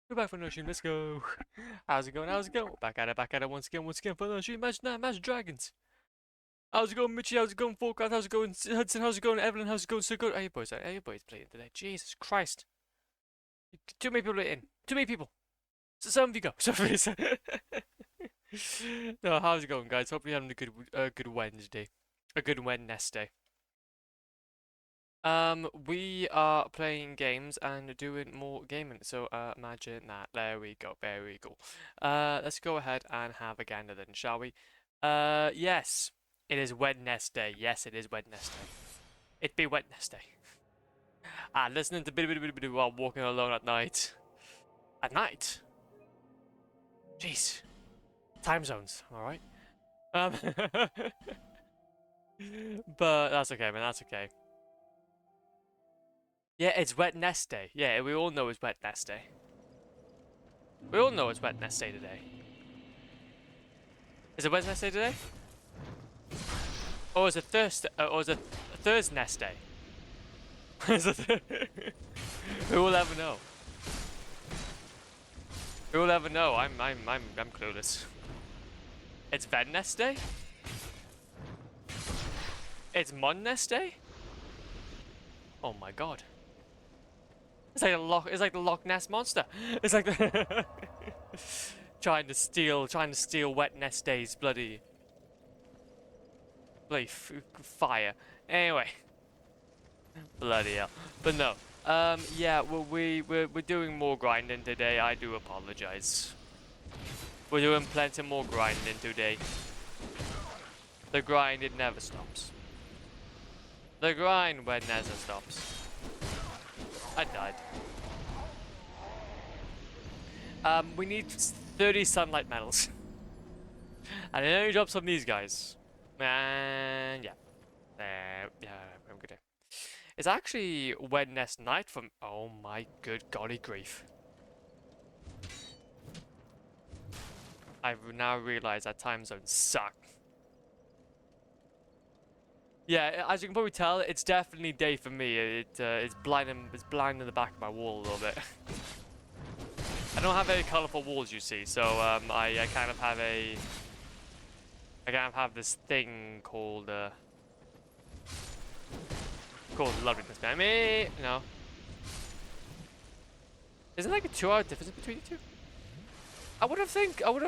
We're back for another stream. Let's go. How's it going? How's it going? Back at it once again for another stream. Match Dragons. How's it going, Mitchie? How's it going, Forecast? How's it going, Hudson? How's it going, Evelyn? How's it going, so good? How you boys playing today? Jesus Christ. Too many people in. Too many people. So some of you go. Sorry. No, how's it going, guys? Hope you're having a good Wednesday. A good Wednesday. We are playing games and doing more gaming. So, imagine that. There we go. There we go. Let's go ahead and have a gander then, shall we? Yes. It is Wednesday. Yes, it is Wednesday. It be Wednesday. Listening to bit while walking alone at night. At night? Jeez. Time zones, alright? But that's okay, man. That's okay. Yeah, it's Wet Nest Day. Yeah, we all know it's Wet Nest Day. We all know it's Wet Nest Day today. Is it Wet Nest Day today? Or is it Thursday? Or is it Thursday Nest Day? Who will ever know? Who will ever know? I'm clueless. It's Ved Nest Day? It's Mon Nest Day? Oh my god. It's like the Loch Ness monster. It's like the trying to steal Wet Nest Day's bloody fire. Anyway. Bloody hell. But no. Yeah, well, we're doing more grinding today. I do apologize. We're doing plenty more grinding today. The grind, it never stops. The grind when never stops. I died. We need 30 sunlight medals. And then you drop some of these guys. And yeah. Yeah, I'm good. It's actually Wednesday night from. Oh my good golly grief. I've now realized that time zones suck. Yeah, as you can probably tell, it's definitely day for me. It's blinding the back of my wall a little bit. I don't have very colorful walls, you see, so I kind of have this thing called loveliness, man. Me, you know. Isn't like a 2-hour difference between the two? I would have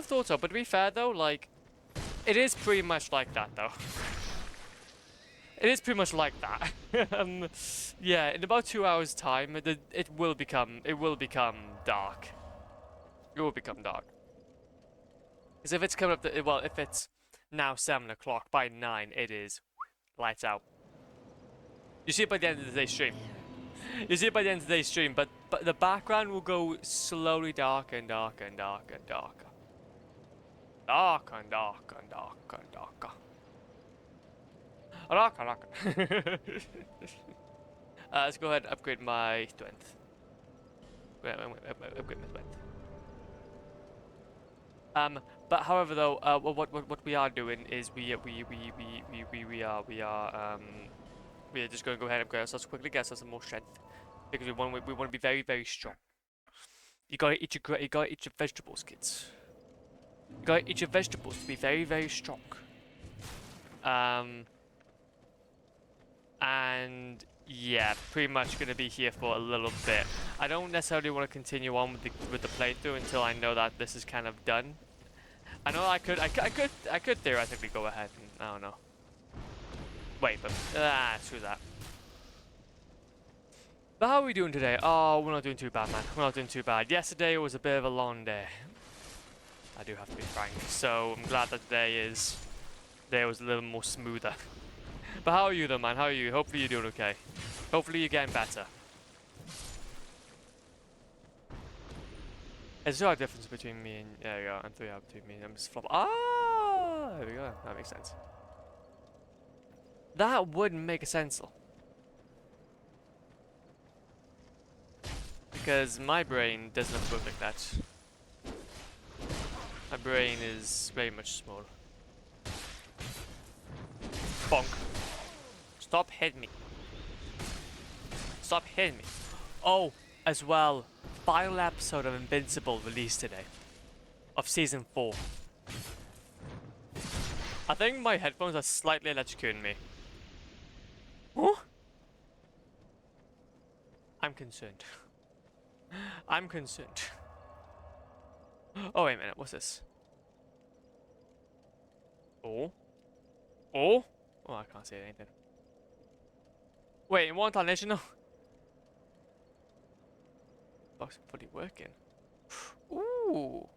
thought so, but to be fair though, like, it is pretty much like that though. It is pretty much like that. Yeah, in about 2 hours time, it will become dark. It will become dark. Because if it's coming up if it's now 7 o'clock, by 9 it is lights out. You see it by the end of today's stream. You see it by the end of today's stream, but the background will go slowly darker and darker and darker and darker. Darker and darker and darker and darker. Let's go ahead and upgrade my strength. Upgrade my strength. But however though, what we are doing is we are just going to go ahead and upgrade ourselves quickly, get ourselves some more strength, because we want to be very, very strong. You gotta eat your vegetables, kids. You gotta eat your vegetables to be very, very strong. And yeah, pretty much gonna be here for a little bit. I don't necessarily want to continue on with the playthrough until I know that this is kind of done. I know I could theoretically go ahead and I don't know. Wait, but screw that. But how are we doing today? Oh, we're not doing too bad, man. We're not doing too bad. Yesterday was a bit of a long day. I do have to be frank. So I'm glad that today was a little more smoother. But how are you though, man? How are you? Hopefully you're doing okay. Hopefully you're getting better. There's 2 hour difference between me and there we go, and 3 hour between me and I'm just flop. Ah, there we go. That makes sense. That would make sense. Because my brain does not work like that. My brain is very much small. Bonk. Stop hitting me. Stop hitting me. Oh, as well, final episode of Invincible released today. Of season 4. I think my headphones are slightly electrocuting me. Huh? I'm concerned. I'm concerned. Oh, wait a minute, what's this? Oh? Oh? Oh, I can't see anything. Wait, in one tarnation, no. Box fully working. Ooh.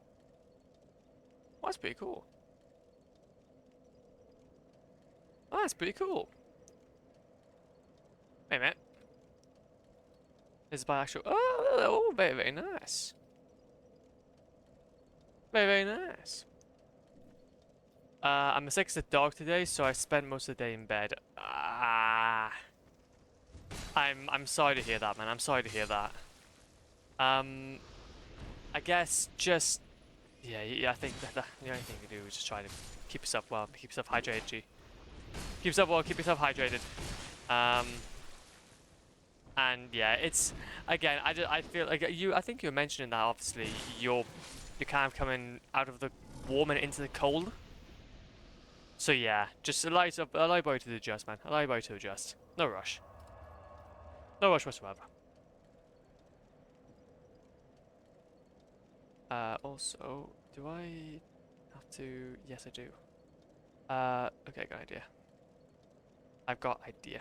That's pretty cool. Oh, that's pretty cool. Wait a minute. This is by actual. Oh, very, very nice. Very, very nice. I'm a sick as a dog today, so I spent most of the day in bed. I'm sorry to hear that, man. I'm sorry to hear that. I guess just yeah. I think that the only thing you can do is just try to keep yourself well, keep yourself hydrated. G. Keep yourself well, keep yourself hydrated. And yeah, it's again. I feel like you. I think you were mentioning that obviously you're kind of coming out of the warm and into the cold. So yeah, just allow your body to adjust, man. Allow your body to adjust. No rush. No rush whatsoever. Also, do I have to? Yes, I do. Okay, got idea. I've got idea.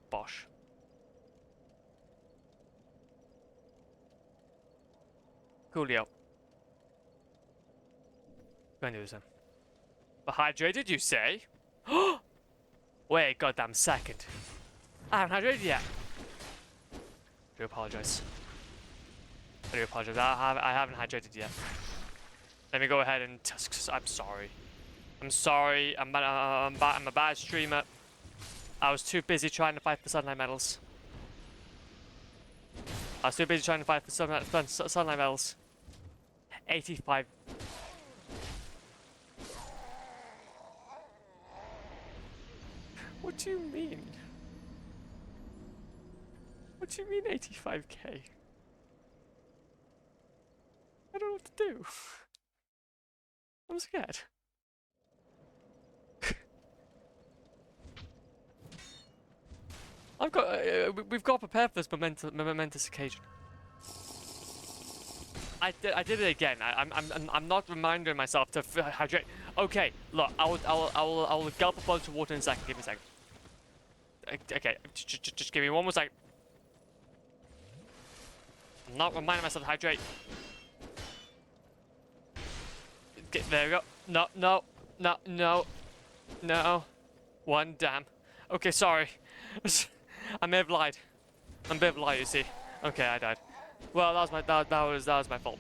Bosh. Coolio. Go and do this then. But hydrated, you say? Wait a goddamn second. I haven't hydrated yet. I do apologize. I do apologize. I haven't hydrated yet. Let me go ahead and. I'm sorry. I'm sorry. I'm a bad streamer. I was too busy trying to fight for Sunlight medals. I was too busy trying to fight for Sunlight medals. 85. What do you mean? What do you mean 85k? I don't know what to do. I'm scared. We've got to prepare for this momentous occasion. I did it again. I'm not reminding myself to hydrate. Okay, look, I will gulp a bunch of water in a second. Give me a second. Okay, just give me one more second. I'm not reminding myself to hydrate. Okay, there we go. No. One damn. Okay, sorry. I may have lied. I'm a bit of a liar, you see. Okay, I died. Well, that was my fault.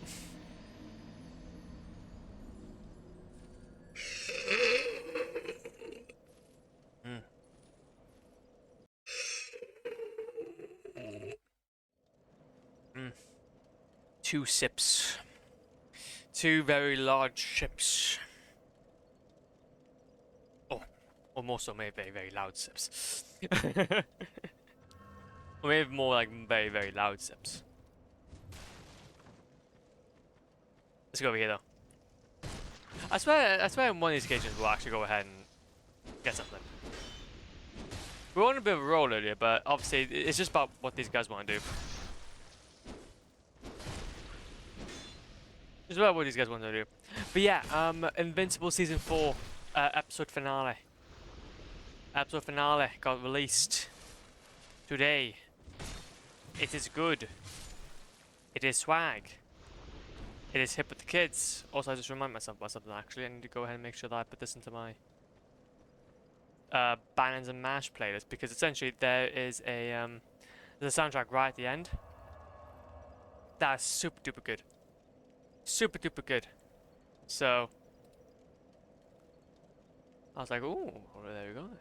Two sips. Two very large sips. Oh, or more so, maybe very, very loud sips. Or maybe more like very, very loud sips. Let's go over here, though. I swear on one of these occasions we'll actually go ahead and get something. We were on a bit of a roll earlier, but obviously it's just about what these guys want to do. It's about what these guys want to do. But yeah, Invincible Season 4 episode finale. Episode finale got released today. It is good. It is swag. It is hip with the kids. Also, I just remind myself about something actually. I need to go ahead and make sure that I put this into my Banners and Mash playlist, because essentially there is there's a soundtrack right at the end. That's super duper good. Super duper good. So I was like, ooh, well, there we go then.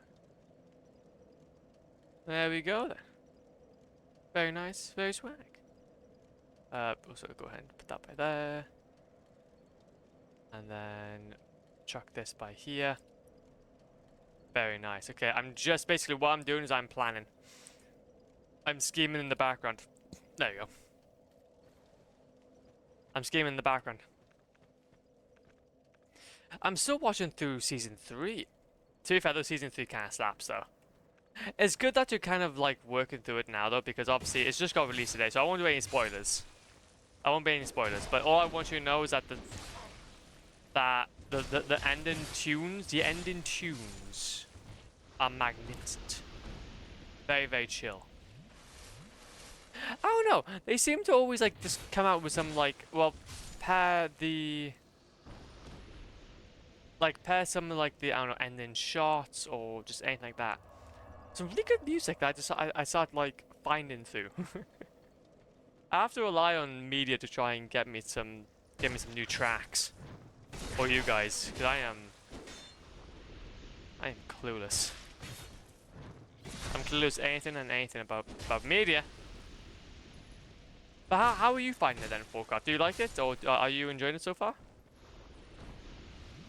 There we go then. Very nice, very swag. Also go ahead and put that by there. And then chuck this by here. Very nice. Okay, I'm just basically what I'm doing is I'm planning. I'm scheming in the background. There you go. I'm scheming in the background. I'm still watching through season 3. To be fair, though, season 3 kind of slaps though. It's good that you're kind of like working through it now though, because obviously it's just got released today, so I won't do any spoilers. I won't be any spoilers, but all I want you to know is that the ending tunes are magnificent. Very, very chill. I don't know. They seem to always like just come out with some like, well, pair some like the, I don't know, ending shots or just anything like that. Some really good music that I started like finding through. I have to rely on media to try and get me some new tracks, or you guys, because I am clueless. I'm clueless anything and anything about media. But how are you finding it then, Forecast? Do you like it, or are you enjoying it so far?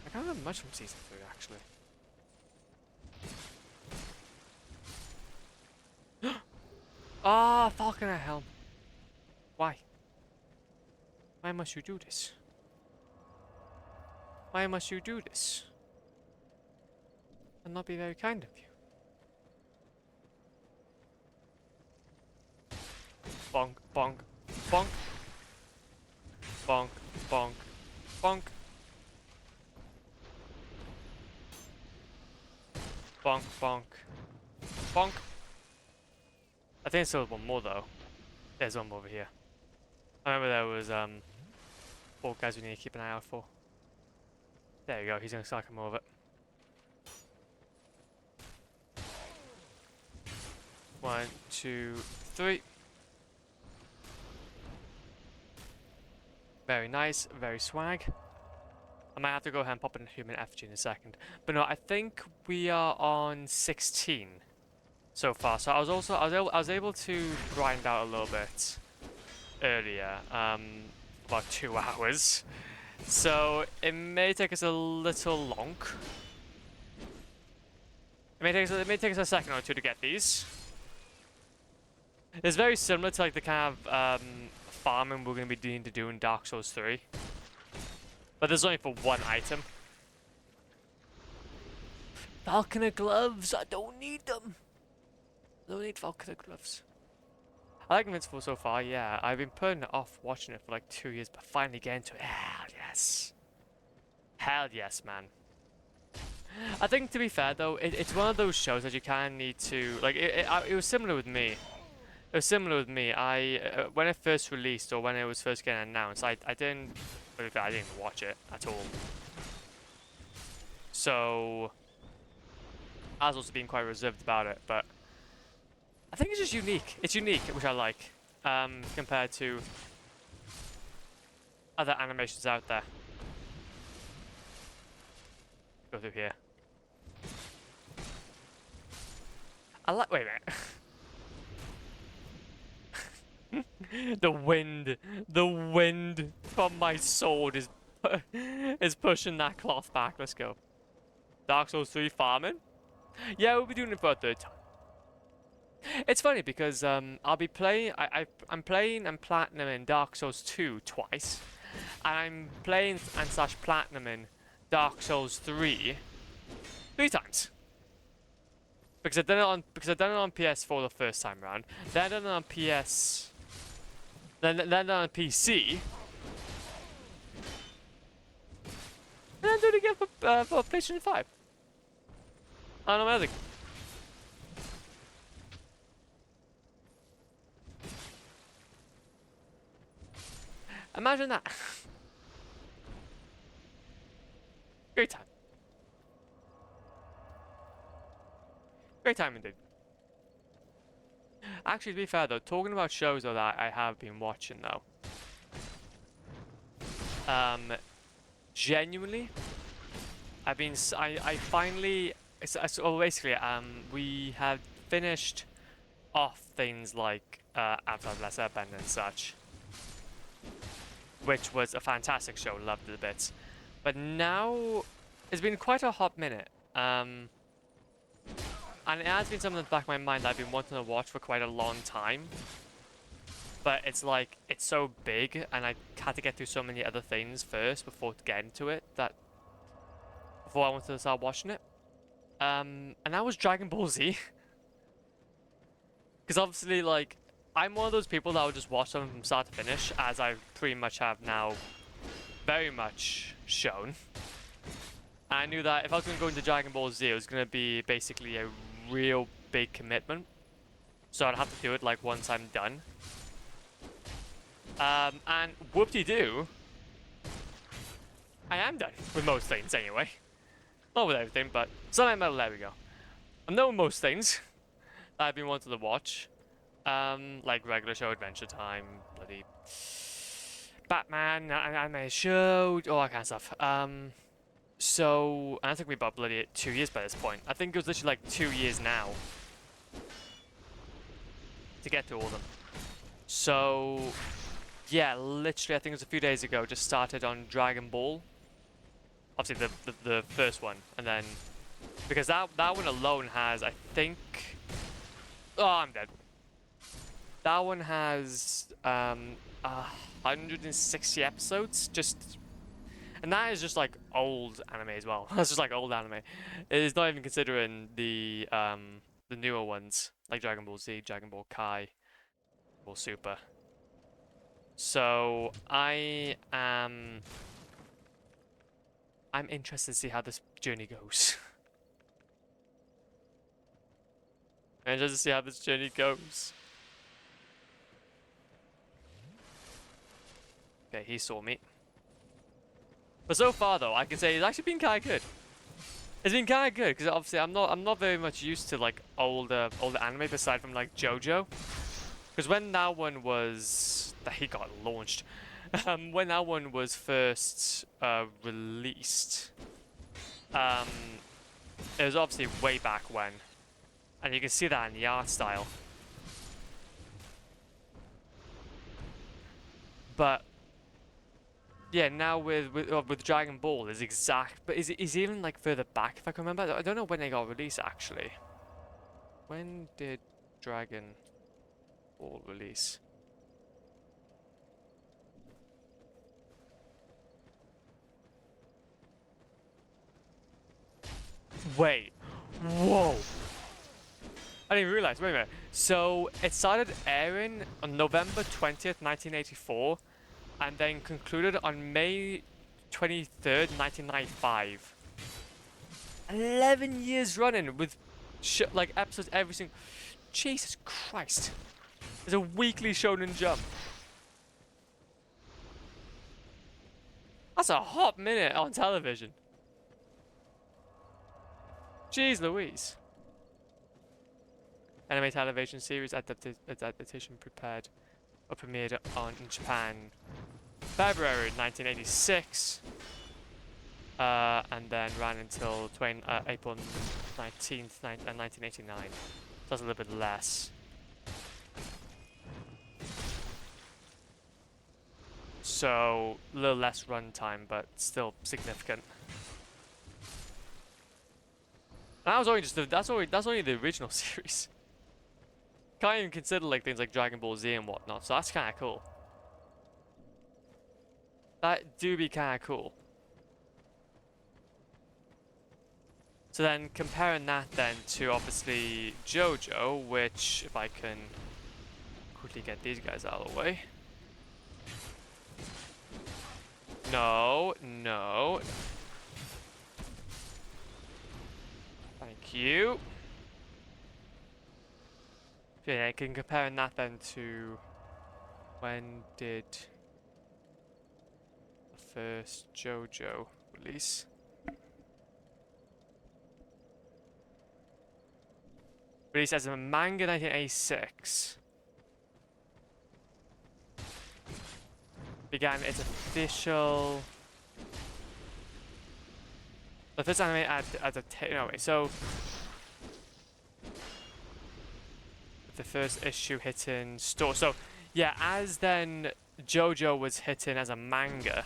I can't remember much from season 3 actually. Ah, Falconer Helm. Why? Why must you do this? Why must you do this? And not be very kind of you. Bonk, bonk, bonk. Bonk, bonk, bonk. Bonk, bonk, bonk. I think there's still one more though. There's one more over here. I remember there was 4 guys we need to keep an eye out for. There you go, he's gonna start coming over. One, two, three. Very nice, very swag. I might have to go ahead and pop in a human effigy in a second. But no, I think we are on 16 so far. So I was able to grind out a little bit earlier, about 2 hours. So it may take us a little long. It may take us a second or two to get these. It's very similar to like the kind of farming we're going to be needing to do in Dark Souls 3. But there's only for one item. Falconer gloves! I don't need them! I don't need Falconer gloves. I like Invincible so far, yeah. I've been putting it off watching it for like 2 years, but finally getting to it. Hell yes. Hell yes, man. I think to be fair though, it's one of those shows that you kind of need to... Like, it was similar with me. It was similar with me. When it first released, or when it was first getting announced, I didn't watch it at all. So I was also being quite reserved about it, but I think it's just unique. It's unique, which I like, compared to other animations out there. Go through here. Wait a minute. The wind from my sword is pushing that cloth back. Let's go. Dark Souls 3 farming? Yeah, we'll be doing it for a 3rd time. It's funny because I'll be playing. I'm playing and platinum in Dark Souls 2 twice, and I'm playing and / platinum in Dark Souls 3 times. Because I've done it on PS4 the first time round, then I done it on PS, then on PC, and then do it again for PlayStation 5. I don't know anything. Imagine that. Great time. Great time indeed. Actually, to be fair though, talking about shows though that I have been watching though. Genuinely, I finally, so basically, we have finished off things like Avatar: The Last Airbender and such, which was a fantastic show, loved it a bit. But now, it's been quite a hot minute. And it has been something in the back of my mind that I've been wanting to watch for quite a long time. But it's like, it's so big, and I had to get through so many other things first before getting to it, that before I wanted to start watching it. And that was Dragon Ball Z. Because obviously, like, I'm one of those people that will just watch them from start to finish, as I pretty much have now very much shown. I knew that if I was going to go into Dragon Ball Z, it was going to be basically a real big commitment. So I'd have to do it like once I'm done. And whoop-de-doo, I am done with most things anyway. Not with everything, but Sunlight Metal, there we go. I'm done with most things that I've been wanting to watch. Like regular show, Adventure Time, bloody Batman, anime show, all that kind of stuff. So, and I think we've about bloody 2 years by this point. I think it was literally like 2 years now to get to all of them. So, yeah, literally, I think it was a few days ago, just started on Dragon Ball. Obviously, the first one, and then because that one alone has, I think, oh, I'm dead. That one has 160 episodes, just. And that is just like old anime as well. That's just like old anime. It is not even considering the newer ones like Dragon Ball Z, Dragon Ball Kai, or Super. So I'm interested to see how this journey goes. I'm interested to see how this journey goes. Okay, he saw me. But so far though, I can say it's actually been kind of good. It's been kind of good because obviously I'm not very much used to like older anime aside from like JoJo. Because when that one was that he got launched, when that one was first released, it was obviously way back when, and you can see that in the art style. But yeah, now with Dragon Ball is exact, but is even like further back if I can remember. I don't know when they got released actually. When did Dragon Ball release? Wait, whoa! I didn't even realize. Wait a minute. So it started airing on November 20th, 1984, and then concluded on May 23rd, 1995. 11 years running with like episodes every single. Jesus Christ! There's a weekly Shonen Jump. That's a hot minute on television. Jeez Louise. Anime television series adaptation prepared or premiered in Japan February 1986. And then ran until April 19th, 1989. So that's a little bit less. So a little less runtime, but still significant. And that was only just that's only the original series. Can't even consider like things like Dragon Ball Z and whatnot. So that's kind of cool. That do be kind of cool. So then comparing that then to obviously JoJo, which if I can quickly get these guys out of the way. No, no. Thank you. Yeah, I can compare that then to when did the first JoJo release? Released as a manga 1986. Began its official... The first anime adaptation... No, wait, so... The first issue hitting store. So, yeah, as then JoJo was hitting as a manga,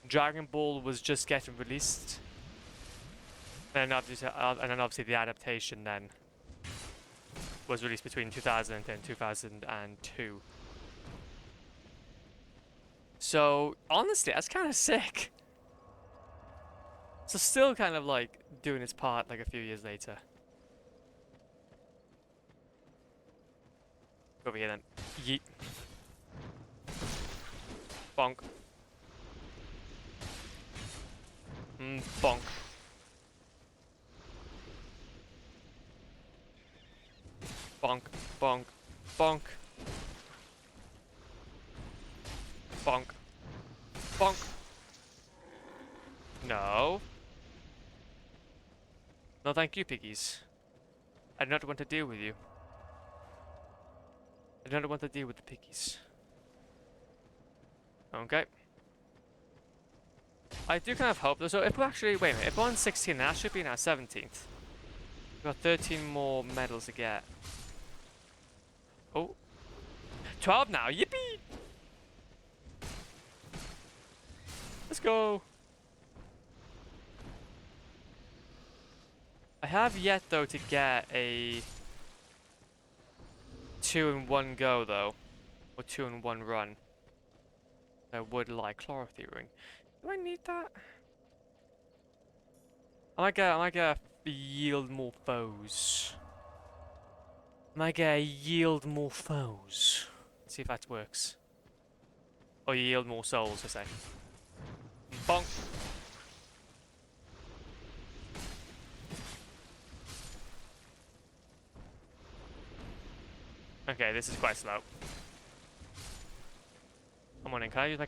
Dragon Ball was just getting released. And then obviously the adaptation then was released between 2000 and 2002. So, honestly, that's kind of sick. So still kind of like doing its part like a few years later. Over here then. Yeet. Bonk. Bonk. Bonk. Bonk. Bonk. Bonk. Bonk. No. No thank you, piggies. I do not want to deal with you. I do not want to deal with the piggies. Okay. I do kind of hope though, so if we're actually, wait a minute, if we're on 16, that should be now 17th. We've got 13 more medals to get. Oh. 12 now, yippee! Let's go! I have yet though to get a 2-in-1 go though, or 2-in-1 run. I would like chlorothene. Do I need that? I might get yield more foes. I might get yield more foes. Let's see if that works. Or yield more souls, I say. Bonk. Okay, this is quite slow. Come on in. Can I use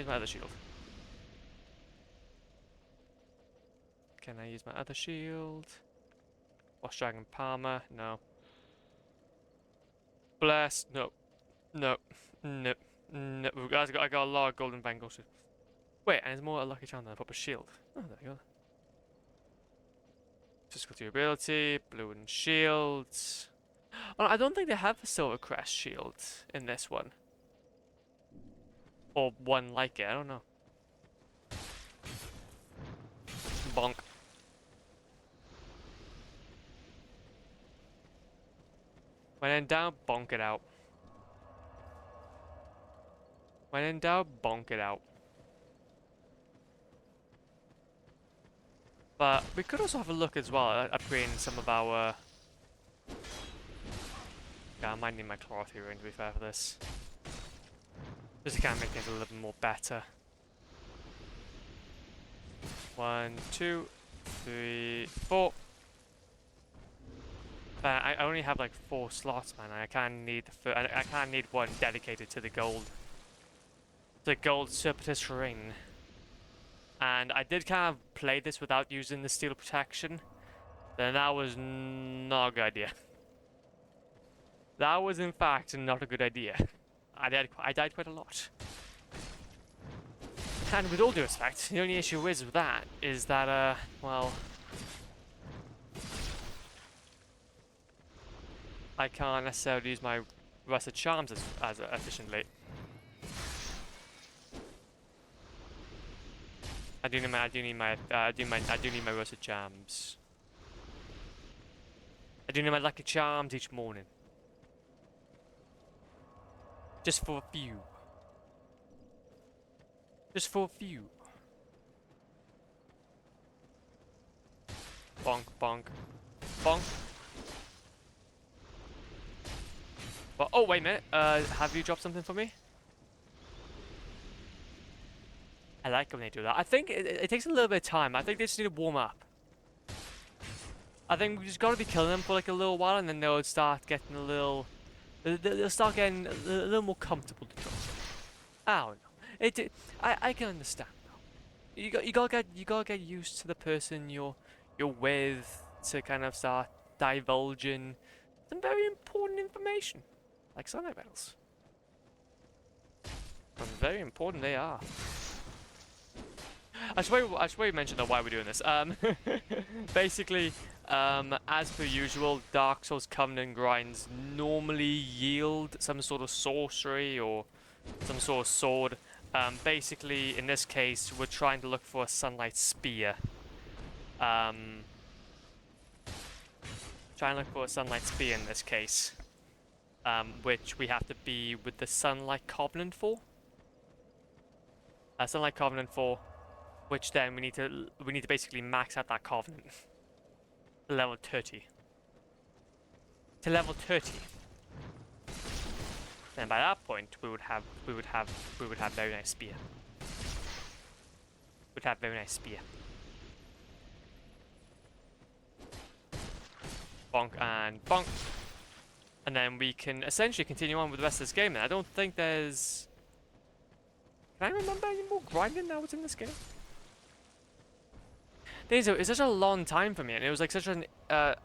my other shield? Can I use my other shield? Wash Dragon Palmer? No. Bless? No. No. No. No. I got a lot of golden bangles. Wait, and there's more a lucky charm than a proper shield. Oh, there you go. Physical durability, blue and shields. Oh, I don't think they have a Silver Crest shield in this one. Or one like it, I don't know. Bonk. When in doubt, bonk it out. When in doubt, bonk it out. But we could also have a look as well at upgrading some of our... Yeah, I might need my chlorothene to be fair for this. Just to kind of make things a little bit more better. 1, 2, 3, 4. But I only have like 4 slots, man. I can't need one dedicated to the gold. The gold Serpentis ring. And I did kind of play this without using the steel protection. Then that was not a good idea. That was in fact not a good idea. I died quite a lot. And with all due respect, the only issue with that is that, well... I can't necessarily use my Rusted Charms as efficiently. I do need my Rusted Charms. I do need my Lucky Charms each morning. Just for a few. Just for a few. Bonk, bonk, bonk. But, oh, wait a minute. Have you dropped something for me? I like when they do that. I think it takes a little bit of time. I think they just need to warm up. I think we just got to be killing them for like a little while, and then they'll start getting a little... They'll start getting a little more comfortable to drop. I don't know. I can understand though. You gotta get used to the person you're with, to kind of start divulging some very important information, like sunlight metals. And very important they are. I should probably mention why we're doing this. Basically, as per usual, Dark Souls Covenant grinds normally yield some sort of sorcery or some sort of sword. Basically, in this case, we're trying to look for a sunlight spear. Trying to look for a sunlight spear in this case, which we have to be with the Sunlight Covenant for. Sunlight Covenant for, which then we need to basically max out that Covenant to level 30. To level 30. Then by that point we would have very nice spear. We'd have very nice spear. Bonk and bonk. And then we can essentially continue on with the rest of this game. And I don't think there's... Can I remember any more grinding that was in this game? It's such a long time for me, and it was like such an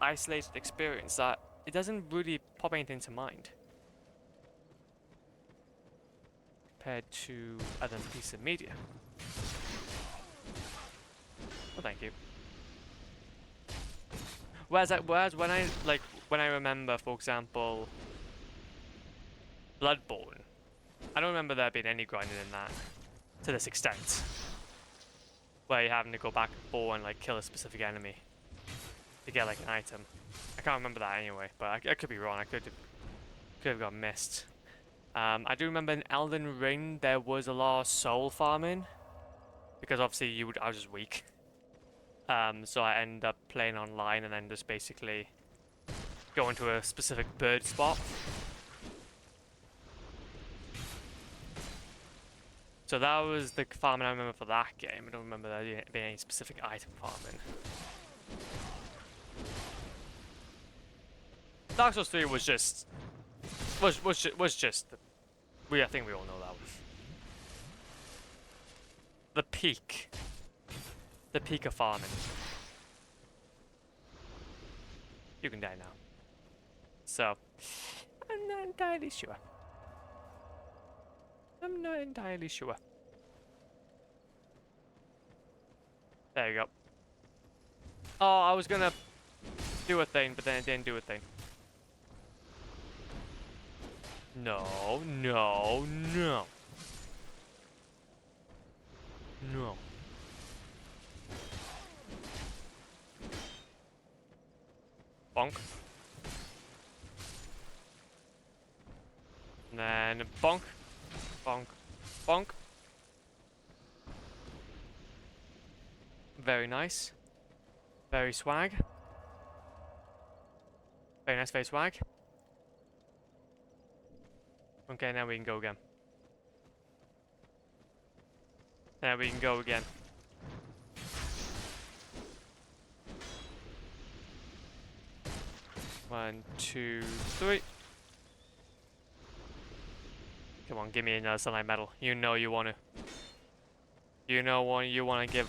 isolated experience that it doesn't really pop anything to mind. Compared to other pieces of media. Well, thank you. Whereas when I remember, for example, Bloodborne, I don't remember there being any grinding in that to this extent, where you're having to go back and forth and like kill a specific enemy to get like an item. I can't remember that anyway, but I could be wrong. I could have got missed. I do remember in Elden Ring there was a lot of soul farming, because obviously I was just weak. So I ended up playing online and then just basically going to a specific bird spot. So that was the farming I remember for that game. I don't remember there being any specific item farming. Dark Souls 3 was just I think we all know that one. The peak of farming. You can die now. So I'm not entirely sure. I'm not entirely sure. There you go. Oh, I was gonna do a thing, but then it didn't do a thing. No, no, no. No. Bonk. And then bonk. Bonk. Bonk. Very nice. Very swag. Very nice, very swag. Okay, now we can go again. Now we can go again. One, two, three. Come on, give me another sunlight metal. You know you want to. You know you want to give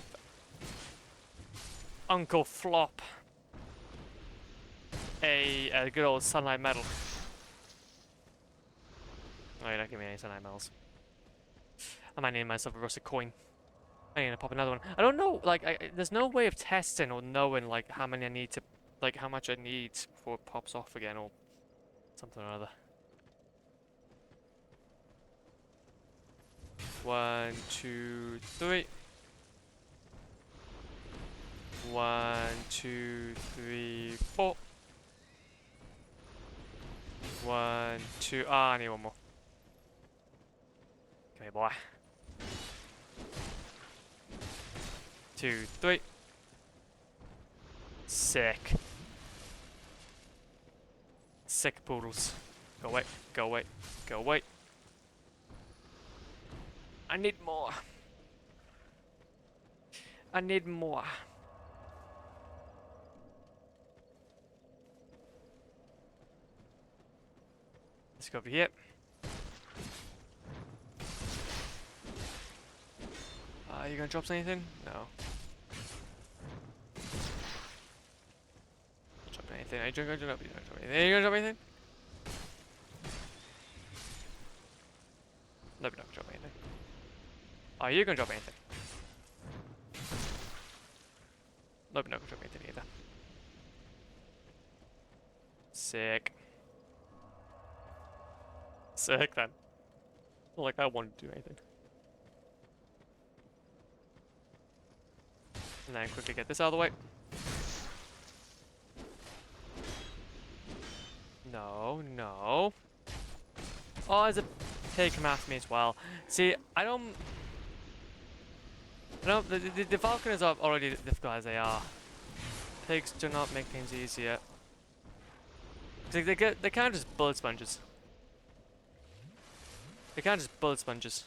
Uncle Flop a good old sunlight metal. Oh, you're not giving me any sunlight metals. I might name myself a rusted coin. I need to pop another one. I don't know, like, there's no way of testing or knowing, like, how many I need to, like, how much I need before it pops off again or something or other. 1, 2, 3. 1, 2, 3, 4. 1, 2. Ah, I need one more. Come here, boy. 2, 3. Sick. Sick poodles. Go away. Go away. Go away. I need more. I need more. Let's go over here. Are you gonna drop anything? No. anything? Are you gonna drop anything? Are you gonna drop anything? No, you're not gonna drop anything. Are you gonna drop anything? No, you're not gonna drop anything either. Sick. Sick then. Not like I wanted to do anything. And then quickly get this out of the way. No, no. Oh, there's a pig come after me as well. See, the Falconers are already difficult as they are. Pigs do not make things easier. They kind of just bullet sponges. They kind of just bullet sponges.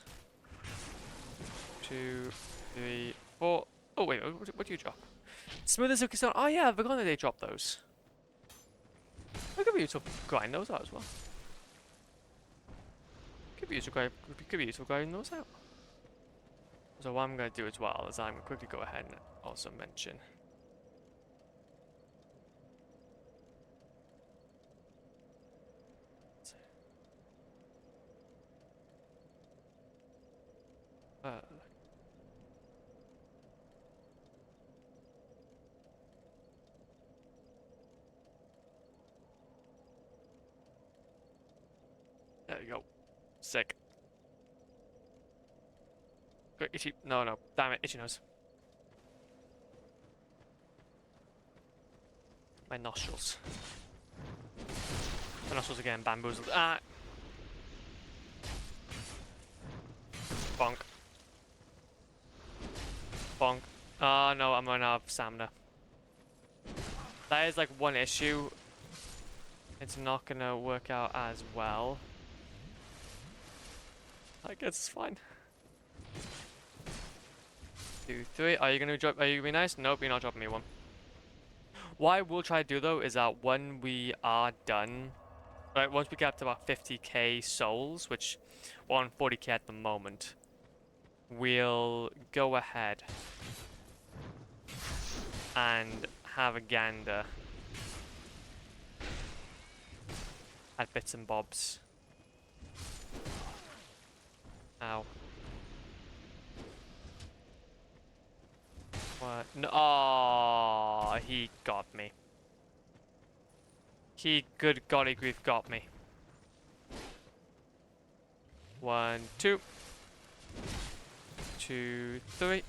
2, 3, 4. Oh wait, what do you drop? Smooth Azuki Stone. Oh yeah, I forgot that they drop those. I could be useful grinding those out as well. Could be useful grinding those out. So what I'm going to do as well is I'm going to quickly go ahead and also mention. There you go. Sick. Quick, itchy. No, no. Damn it, itchy nose. My nostrils. My nostrils are getting bamboozled. Ah! Bonk. Bonk. Oh no, I'm running out of stamina. That is like one issue. It's not gonna work out as well. I guess it's fine. 2, 3. Are you gonna drop? Are you gonna be nice? Nope, you're not dropping me one. What I will try to do though is that when we are done, right, once we get up to about 50k souls, which we're on 40k at the moment, we'll go ahead and have a gander at bits and bobs. Ow. What? No. Oh, he got me. He, good golly grief, got me. 1, 2. 2, 3.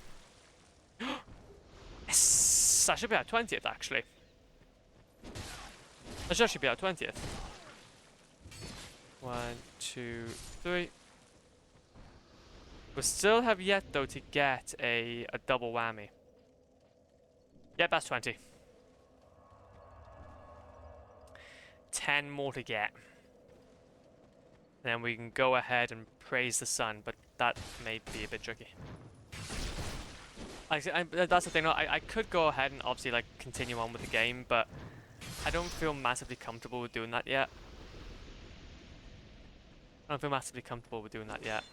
Yes! I should be at 20th, actually. I should actually be at 20th. 1, 2, 3. We still have yet, though, to get a double whammy. Yep, that's 20. 10 more to get. Then we can go ahead and praise the sun, but that may be a bit tricky. That's the thing, I could go ahead and obviously like continue on with the game, but I don't feel massively comfortable with doing that yet. I don't feel massively comfortable with doing that yet.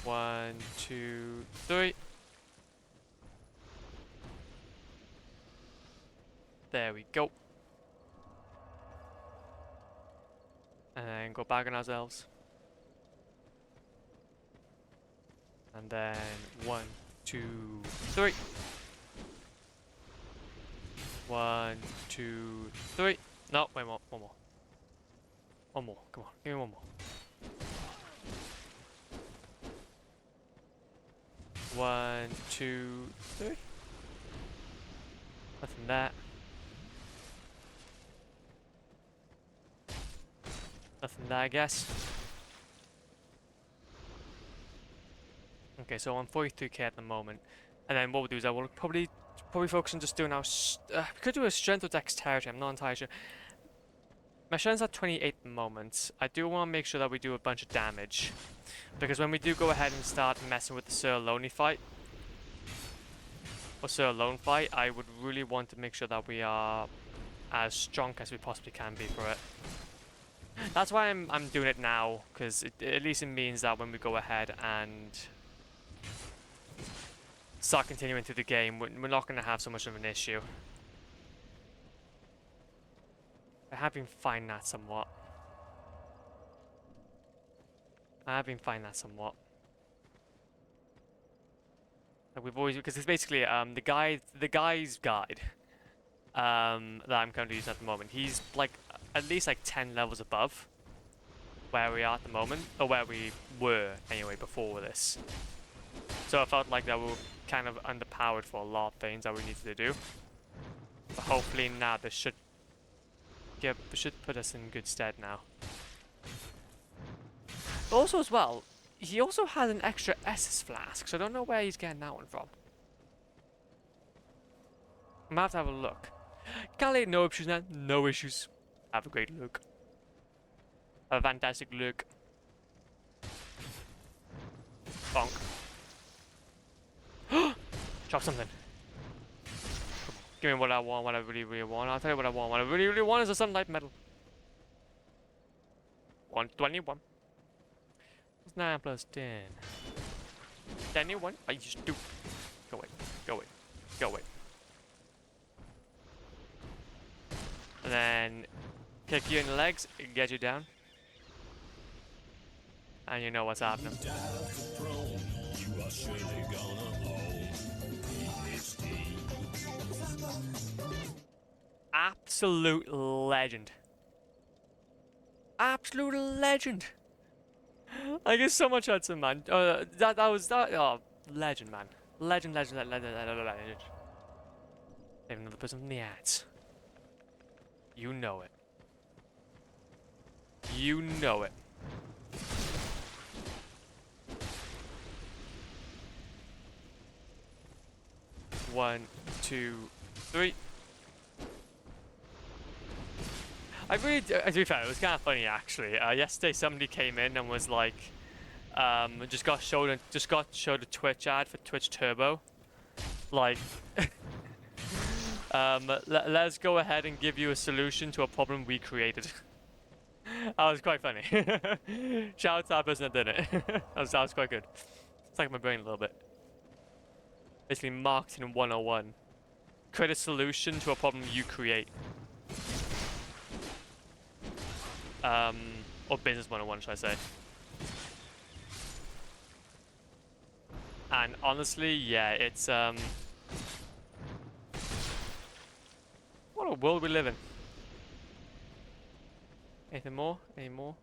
One, 2, 3. There we go. And then go back on ourselves. And then 1, 2, 3. 1, 2, 3. No, wait more. One more. One more. Come on, give me one more. 1, 2, 3. Nothing that. Nothing that, I guess. Okay, so I'm 43k at the moment, and then what we'll do is I will probably focus on just doing our. We could do a strength or dexterity. I'm not entirely sure. My strength's at 28 at the moment. I do want to make sure that we do a bunch of damage, because when we do go ahead and start messing with the Sir Lonely fight, or Sir Lone fight, I would really want to make sure that we are as strong as we possibly can be for it. That's why I'm doing it now, because at least it means that when we go ahead and start continuing through the game, we're not going to have so much of an issue. I have been finding that somewhat. Like we've always, because it's basically the guy's guide that I'm currently using at the moment. He's like at least like 10 levels above where we are at the moment, or where we were anyway before this. So I felt like that we were kind of underpowered for a lot of things that we needed to do. But hopefully now this should put us in good stead now. Also as well, he also has an extra Estus flask, so I don't know where he's getting that one from. I'm gonna have to have a look. Callie, no issues now. No issues. Have a great look. Have a fantastic look. Bonk. Drop something. Give me what I want, what I really, really want. I'll tell you what I want. What I really, really want is a sunlight medal. 121. What's 9 plus 10? 21? I just do. Go away. Go away. Go away. And then kick you in the legs, get you down. And you know what's happening. Absolute legend. Absolute legend. I get so much out of man. That was that. Oh, legend, man. Legend. Even another person from the ads. You know it. You know it. One, two, three. I really, to be fair, it was kind of funny actually. Yesterday somebody came in and was like, just got showed a Twitch ad for Twitch Turbo, like, let's go ahead and give you a solution to a problem we created. That was quite funny. Shout out to that person that did it. that was quite good. It's like my brain a little bit. Basically, marketing 101. Create a solution to a problem you create. Or business 101, should I say. And honestly, yeah, it's, what a world we live in. Anything more? Any more?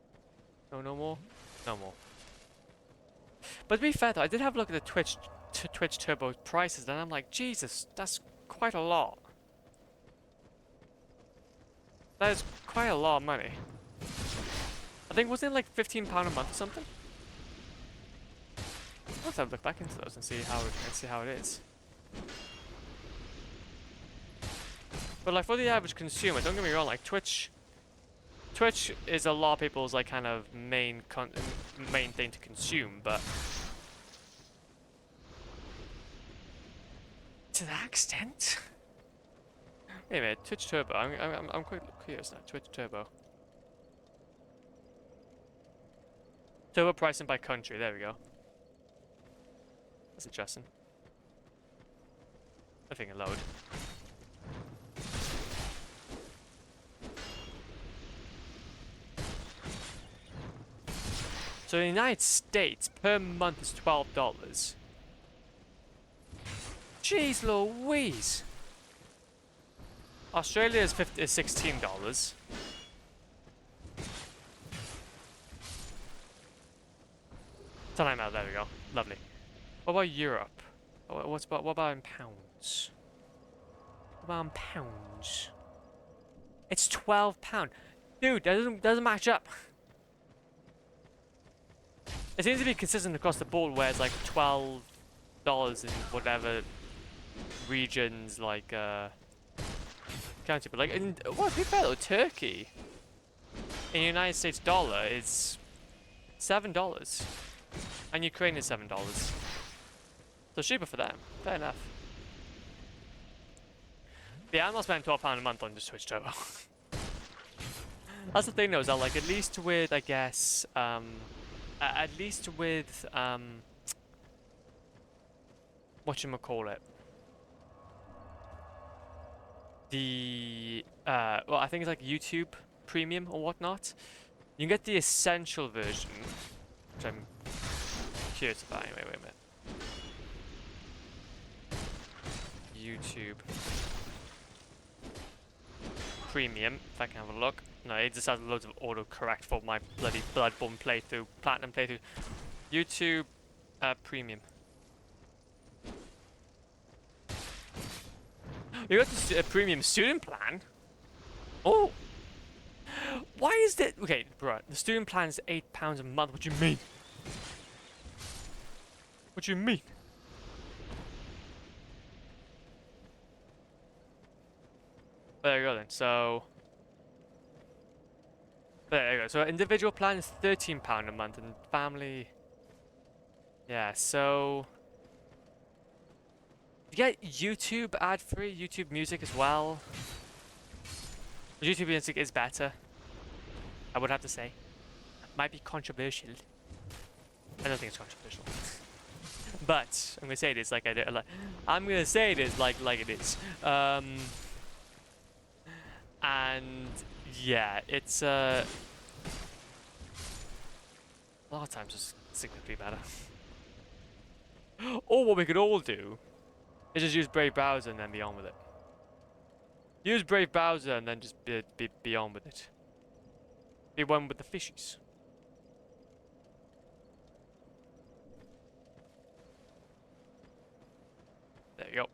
No more? No more. But to be fair though, I did have a look at the Twitch Turbo prices, and I'm like, Jesus, that's quite a lot. That is quite a lot of money. I think, wasn't it like £15 a month or something? I'll have to look back into those and see how it is. But like for the average consumer, don't get me wrong, like Twitch is a lot of people's like kind of main thing to consume, but to that extent. Wait a minute, Twitch Turbo. I'm quite curious now. Twitch Turbo. Turbo pricing by country. There we go. That's interesting. I think it load. So in the United States, per month is $12. Jeez Louise! Australia is $16. Something like that, there we go. Lovely. What about Europe? What about in pounds? What about in pounds? It's £12. Dude, that doesn't match up. It seems to be consistent across the board where it's like $12 in whatever regions like country, but like in well, to be fair though, Turkey in the United States dollar is $7, and Ukraine is $7, so cheaper for them. Fair enough. But yeah, I'm not spending £12 a month on just Twitch Turbo. That's the thing though, is that like at least with I guess at least with whatchamacallit, the well, I think it's like YouTube Premium or whatnot. You can get the essential version, which I'm curious about. Anyway, wait a minute. YouTube Premium, if I can have a look. No, it just has loads of autocorrect for my bloody Bloodborne playthrough, Platinum playthrough. YouTube Premium. You got the Premium student plan? Oh! Why is that? Okay, bro, the student plan is £8 a month. What do you mean? What do you mean? There you go then. So there you go. So individual plan is £13 a month, and family. Yeah. So you get YouTube ad-free, YouTube Music as well. YouTube Music is better, I would have to say. Might be controversial. I don't think it's controversial. But I'm gonna say this like I do. Like, I'm gonna say this like it is. And yeah, it's a lot of times it's significantly better. Or what we could all do is just use Brave Browser and then be on with it. Use Brave Browser and then just be on with it. Be one with the fishies. There you go.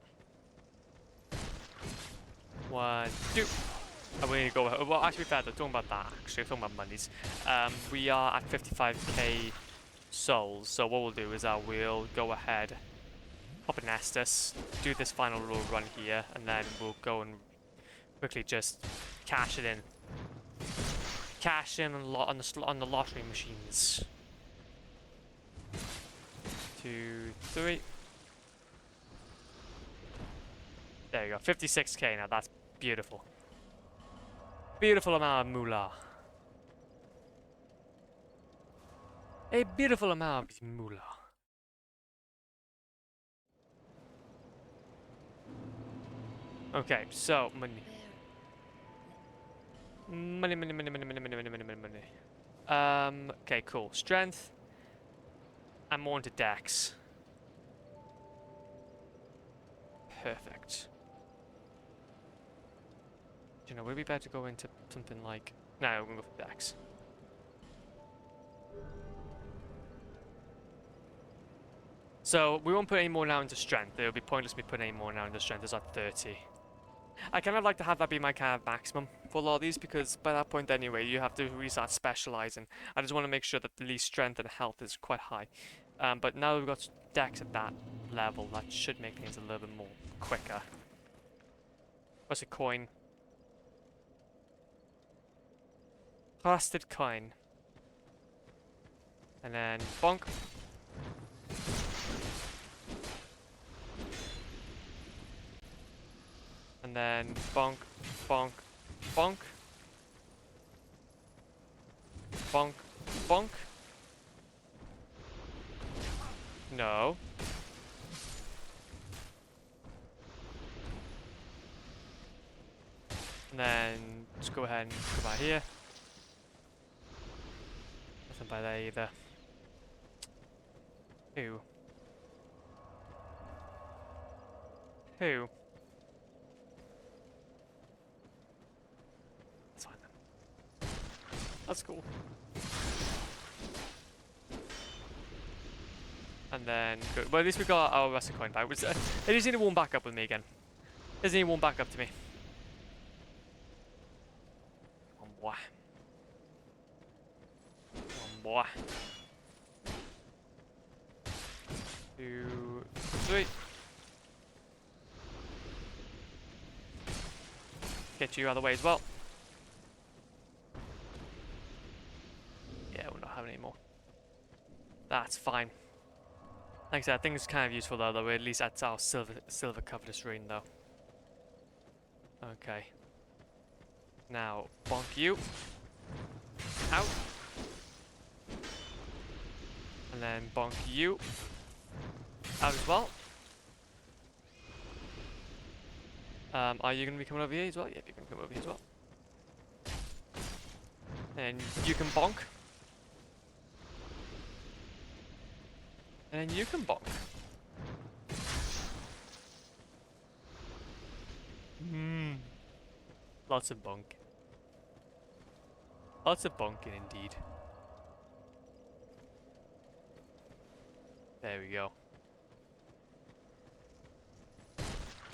1, 2. And we need to go. Well, actually, fair. Talking about that. Actually, talking about monies. We are at 55k souls. So what we'll do is we'll go ahead, pop an Estus, do this final little run here, and then we'll go and quickly just cash it in. Cash in on the lottery machines. 2, 3. There you go. 56k now. That's beautiful. Beautiful amount of moolah. A beautiful amount of moolah. Okay, so money. Money. Okay, cool. Strength. I'm more into dex. Perfect. You know, would it be better to go into something like... No, we're gonna go for dex. So, we won't put any more now into strength. It would be pointless me putting any more now into strength. It's at 30. I kind of like to have that be my kind of maximum for a lot of these, because by that point anyway, you have to restart specializing. I just want to make sure that at least strength and health is quite high. But now that we've got dex at that level, that should make things a little bit more quicker. What's a coin? Crusted coin. And then bonk. And then bonk, bonk, bonk. Bonk, bonk. No. And then just go ahead and go by here. Nothing by there either. Who? Who? That's fine then. That's cool. And then, good. Well, at least we got our rusted coin back. It just need to warm back up with me again. It just need to warm back up to me. One boy. One boy. 2, 3. Get you out of the way as well. Yeah, we're not having any more. That's fine. Like I said, I think it's kind of useful though, at least that's our silver covetous rune though. Okay. Now, bonk you. out. And then bonk you out as well. Are you going to be coming over here as well? Yep, you're going to come over here as well. And you can bonk. And then you can bonk. Lots of bonk. Lots of bonking indeed. There we go.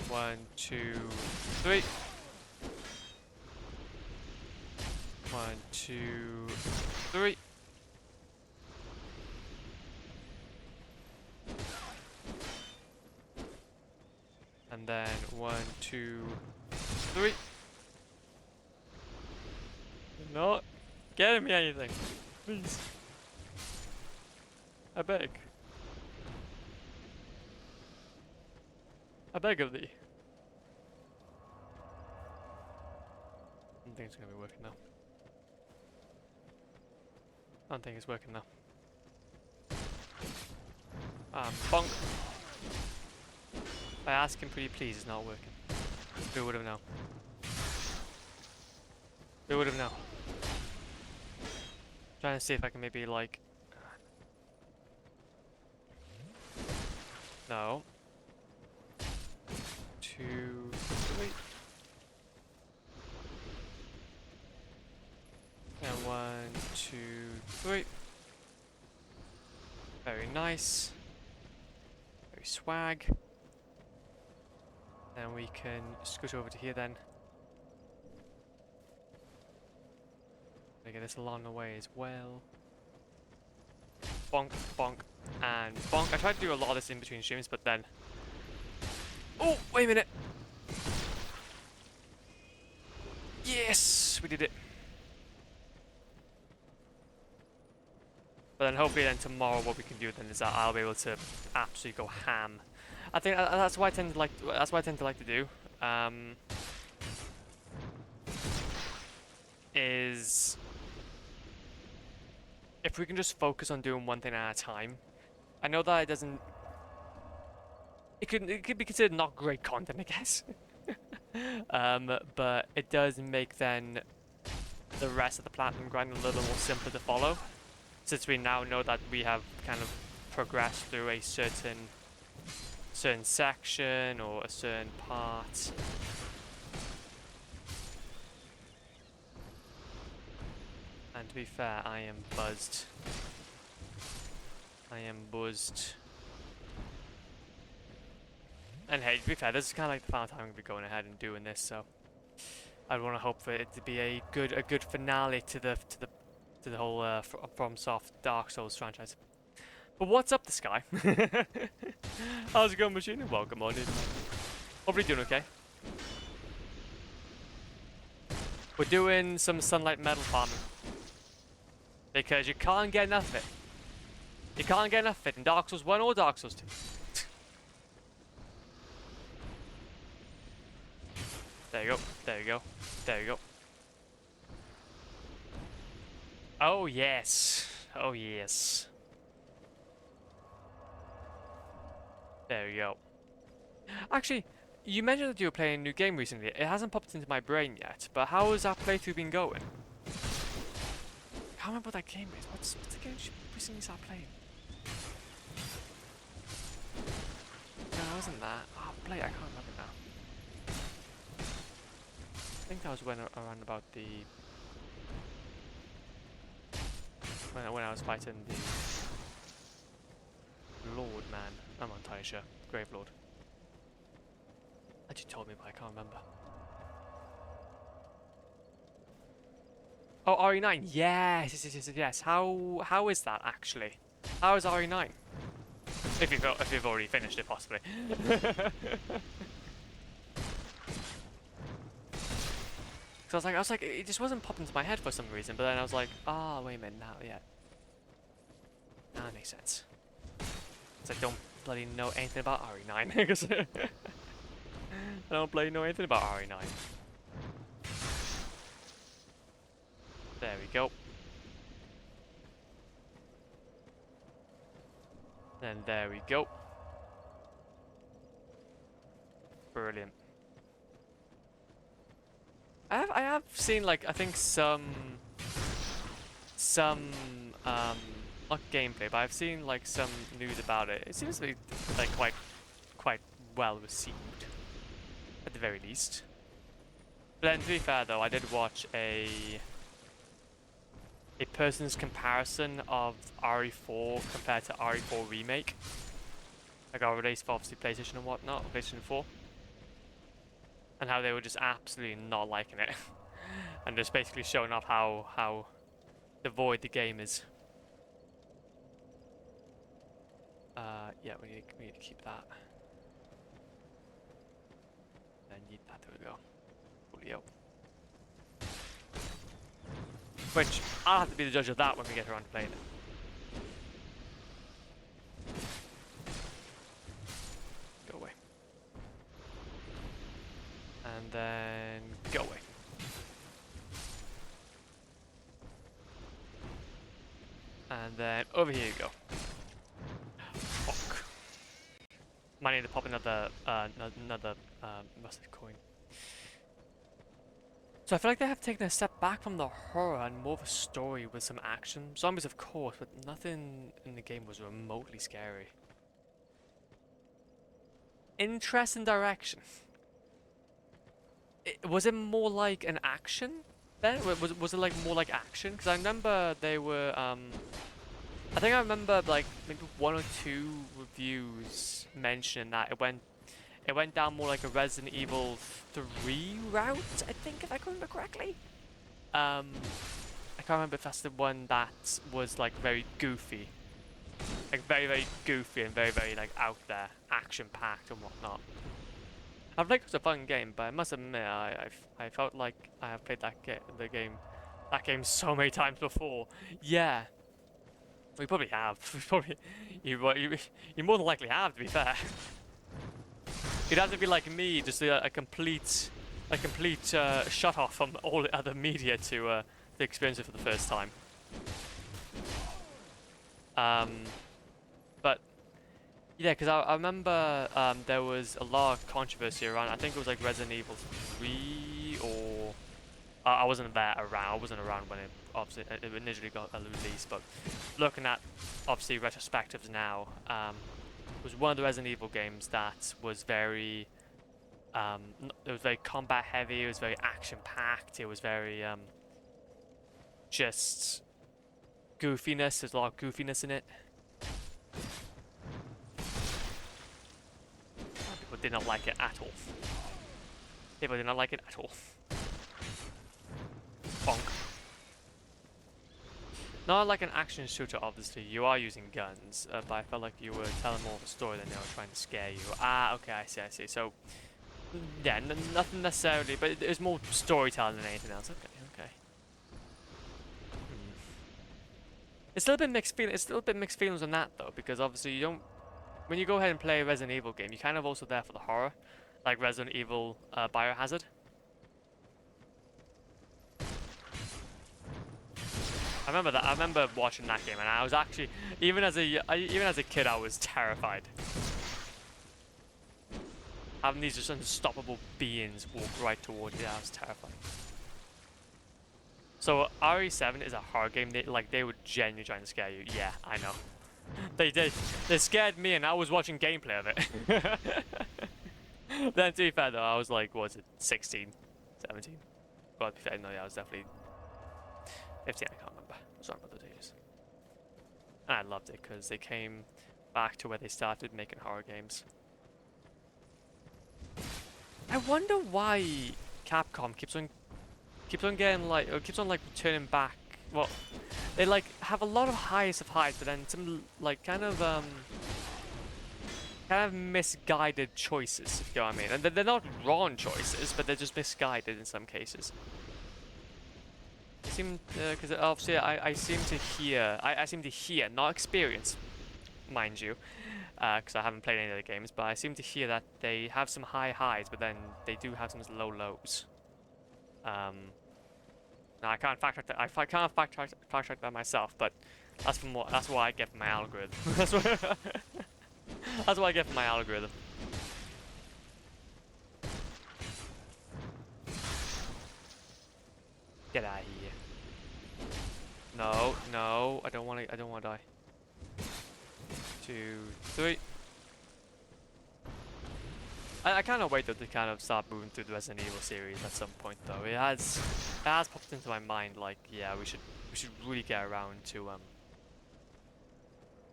1, 2, 3. 1, 2, 3. And then 1, 2, 3. You're not getting me anything. Please. I beg. I beg of thee. I don't think it's gonna be working now. I don't think it's working now. Bonk. By asking pretty please, it's not working. Who would have known? Who would have known? Trying to see if I can maybe like... No. 2, 3. And 1, 2, 3. Very nice. Very swag. Then we can scoot over to here then. Get this along the way as well. Bonk, bonk, and bonk. I tried to do a lot of this in between streams, but then... Oh, wait a minute! Yes! We did it. But then hopefully then tomorrow what we can do then is that I'll be able to absolutely go ham. I think that's what I tend to like. That's what I tend to like to do. Is if we can just focus on doing one thing at a time. I know that it doesn't. It could be considered not great content, I guess. But it does make then the rest of the platinum grind a little more simpler to follow, since we now know that we have kind of progressed through a certain section or a certain part. And to be fair, I am buzzed. I am buzzed. And hey, to be fair, this is kind of like the final time I'm gonna be going ahead and doing this, so I want to hope for it to be a good finale to the whole FromSoft Dark Souls franchise. But what's up, the sky? How's it going, Machine? Welcome on in. Hopefully doing okay. We're doing some sunlight metal farming. Because you can't get enough of it. You can't get enough of it in Dark Souls 1 or Dark Souls 2. There you go, there you go, there you go. Oh yes, oh yes. There we go. Actually, you mentioned that you were playing a new game recently. It hasn't popped into my brain yet, but how has that playthrough been going? I can't remember what that game is. What's the game you recently started playing? No, it wasn't that. Oh, play. I can't remember now. I think that was when around about the when I was fighting the Lord, man. I'm not entirely sure. Grave Lord. Actually told me, but I can't remember. Oh, RE9. Yes. How is that actually? How is RE9? If you've already finished it, possibly. So I was like, it just wasn't popping into my head for some reason. But then I was like, ah, wait a minute, now, yeah. Now that makes sense. Because I don't bloody know anything about RE9. I don't bloody know anything about RE9. There we go. And there we go. Brilliant. I have seen like I think some not gameplay, but I've seen like some news about it. It seems to be like quite well received at the very least. But then to be fair though, I did watch a person's comparison of RE4 compared to RE4 Remake. I got released for obviously PlayStation and whatnot, PlayStation 4. And how they were just absolutely not liking it. And just basically showing off how devoid the game is. Yeah, we need to keep that. And need that, there we go. Coolio. Which, I'll have to be the judge of that when we get around to playing it. Go away. And then go away. And then over here you go. Fuck. Might need to pop another mustard coin. So I feel like they have taken a step back from the horror and more of a story with some action. Zombies of course, but nothing in the game was remotely scary. Interesting direction. Was it more like an action then? Was it like more like action? Because I remember they were I think I remember like maybe 1 or 2 reviews mentioning that it went down more like a Resident Evil 3 route, I think, if I can remember correctly. I can't remember if that's the one that was like very goofy. Like very goofy and very like out there, action packed and whatnot. I've like it was a fun game, but I must admit I felt like I have played that game so many times before. Yeah. We probably have. You more than likely have, to be fair. You'd have to be like me, just a complete shut off from all the other media to experience it for the first time. But yeah, because I remember there was a lot of controversy around. I think it was like Resident Evil 3 or I wasn't around. I wasn't around when it initially got released, but looking at obviously retrospectives now, it was one of the Resident Evil games that was very it was very combat heavy, it was very action packed, it was very just goofiness. There's a lot of goofiness in it. People did not like it at all. People did not like it at all. Bonk. Not like an action shooter, obviously. You are using guns, but I felt like you were telling more of a story than they were trying to scare you. Ah, okay, I see. So, yeah, nothing necessarily, but it was more storytelling than anything else. Okay. It's still a bit mixed feelings. It's still a bit mixed feelings on that though, because obviously you don't. When you go ahead and play a Resident Evil game, you're kind of also there for the horror, like Resident Evil Biohazard. I remember that. I remember watching that game, and I was actually, even as a kid, I was terrified. Having these just unstoppable beings walk right towards you, I was terrified. So RE7 is a horror game. They were genuinely trying to scare you. Yeah, I know. They did. They scared me, and I was watching gameplay of it. Then to be fair though, I was like, what was it, 16, 17? Well, to be fair, no, yeah, I was definitely 15. I can't remember. I was around about those ages. And I loved it because they came back to where they started making horror games. I wonder why Capcom keeps on getting like, or keeps on like returning back. Well, they like have a lot of highs of highs, but then some like kind of misguided choices, if you know what I mean. And they're not wrong choices, but they're just misguided in some cases. Because obviously I seem to hear, not experience, mind you, because I haven't played any of the games, but I seem to hear that they have some high highs, but then they do have some low lows. Now I can't fact check that. I can't fact check that myself, but That's what I get from my algorithm. That's what that's what I get from my algorithm. Get out of here. No, no, I don't want to die. 2, 3. I cannot wait though to kind of start moving through the Resident Evil series at some point though. It has popped into my mind like, yeah, we should really get around to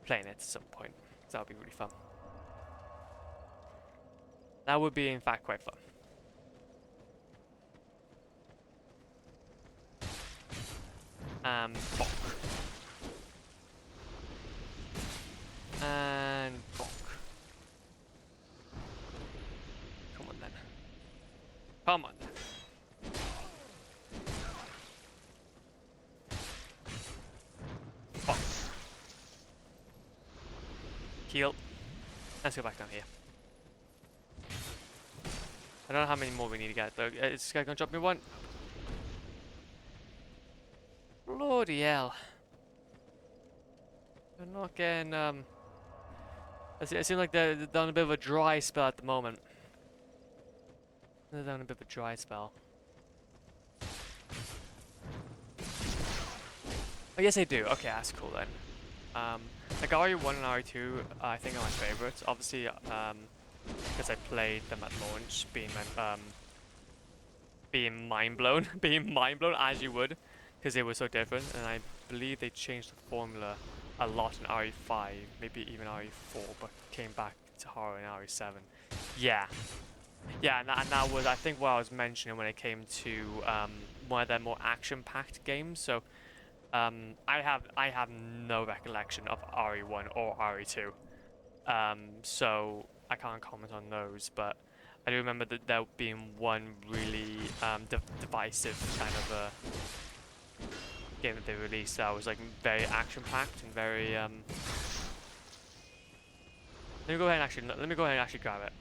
playing it at some point. So that would be really fun. That would be in fact quite fun. Bonk. And bonk. Come on then. Come on then. Bonk. Heal. Let's go back down here. I don't know how many more we need to get though. Is this guy gonna drop me one? Bloody hell. They're not getting, it seems like they're down a bit of a dry spell at the moment. They're down a bit of a dry spell. Oh, yes, they do. Okay, that's cool then. Like RE1 and RE2, I think are my favorites. Obviously, because I played them at launch, being mind blown, being mind blown as you would, because they were so different. And I believe they changed the formula a lot in RE5, maybe even RE4, but came back to horror in RE7. Yeah, yeah, and that was I think what I was mentioning when it came to one of their more action-packed games. So I have no recollection of RE1 or RE2, so I can't comment on those. But I do remember that there being one really divisive kind of a game that they released that was like very action-packed and very let me go ahead and actually grab it.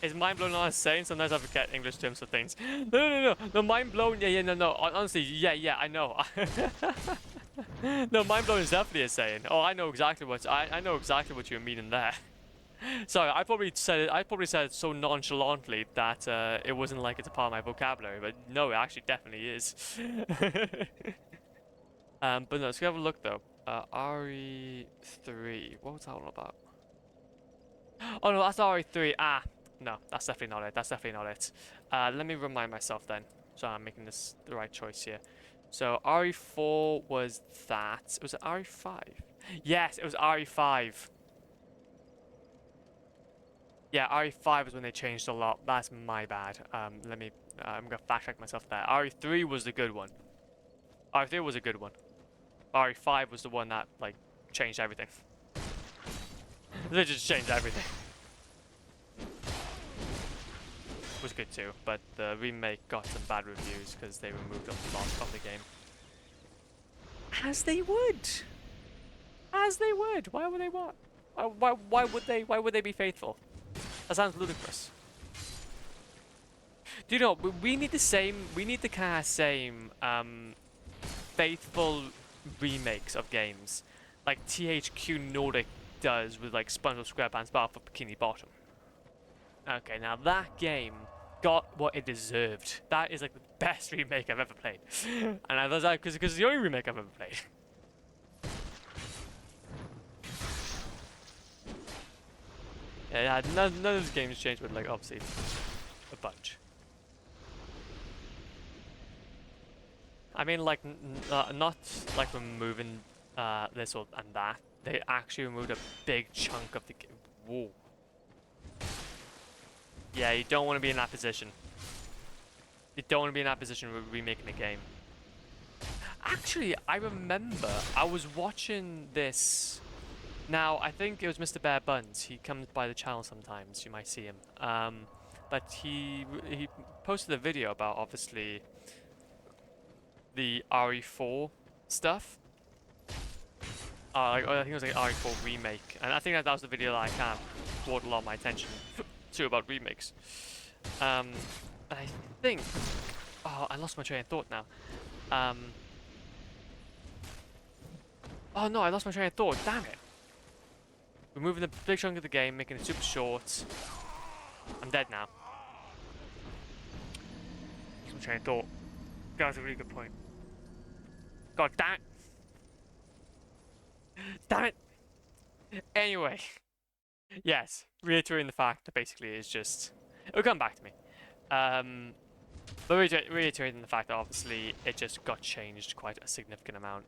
Is mind blown not insane? Sometimes I forget English terms for things. No, mind blown. Yeah, no. Honestly, yeah, I know. No, mind blown is definitely insane. Oh, I know exactly what you're meaning there. Sorry, I probably said it so nonchalantly that it wasn't like it's a part of my vocabulary, but no, it actually definitely is. But no, let's go have a look though. RE3. What was that all about? Oh no, that's RE3. Ah, no, that's definitely not it. That's definitely not it. Let me remind myself then, so I'm making this the right choice here. So RE4 was that. Was it RE5? Yes, it was RE5. Yeah, RE5 was when they changed a lot. That's my bad. I'm gonna fact check myself there. RE3 was the good one. RE3 was a good one. RE5 was the one that like changed everything. They just changed everything. Was good too, but the remake got some bad reviews because they removed a lot of the game. As they would. As they would. Why would they what? Why would they be faithful? That sounds ludicrous. Do you know, we need the kind of same faithful remakes of games like THQ Nordic does with like SpongeBob SquarePants Battle for Bikini Bottom. Okay, now that game got what it deserved. That is like the best remake I've ever played. And I was like, because it's the only remake I've ever played. Yeah, none of those games changed, but like obviously a bunch. I mean, like not like removing this or and that. They actually removed a big chunk of the game. Whoa. Yeah, you don't want to be in that position. You don't want to be in that position with remaking a game. Actually, I remember I was watching this. Now, I think it was Mr. Bear Buns. He comes by the channel sometimes. You might see him. But he posted a video about obviously the RE4 stuff. I think it was like RE4 remake, and I think that was the video that I kind of brought a lot of my attention to about remakes. And I think, oh, I lost my train of thought now. Oh no, I lost my train of thought. Damn it. Removing the big chunk of the game, making it super short. I'm dead now. Lost my train of thought. That was a really good point. God damn it. Damn it. Anyway. Yes, reiterating the fact that basically it's just... It'll come back to me. But reiterating the fact that obviously it just got changed quite a significant amount.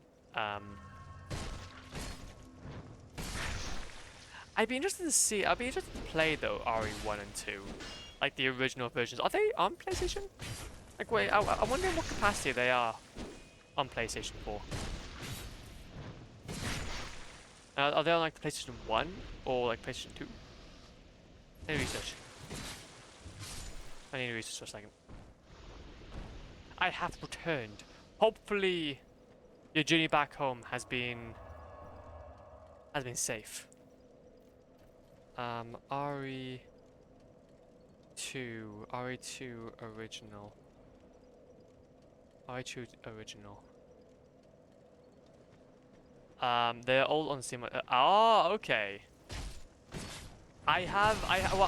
I'd be interested to play though RE1 and 2. Like the original versions. Are they on PlayStation? Like wait, I wonder in what capacity they are on PlayStation 4. Are they on like the PlayStation 1 or like PlayStation 2? I need research. I need to research for a second. I have returned. Hopefully your journey back home has been safe. RE2 original. RE2 original. They're all on Steam. Okay. Well,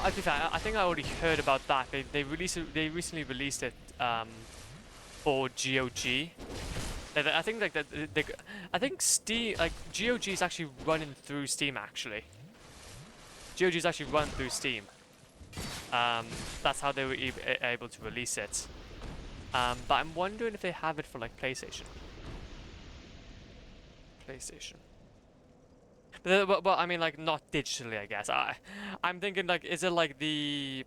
to be fair, I think I already heard about that. They recently released it for GOG. I think like I think Steam, like GOG is actually running through Steam actually. GOG is actually run through Steam. That's how they were able to release it. But I'm wondering if they have it for like PlayStation. But I mean like not digitally, I guess. I'm thinking like, is it like the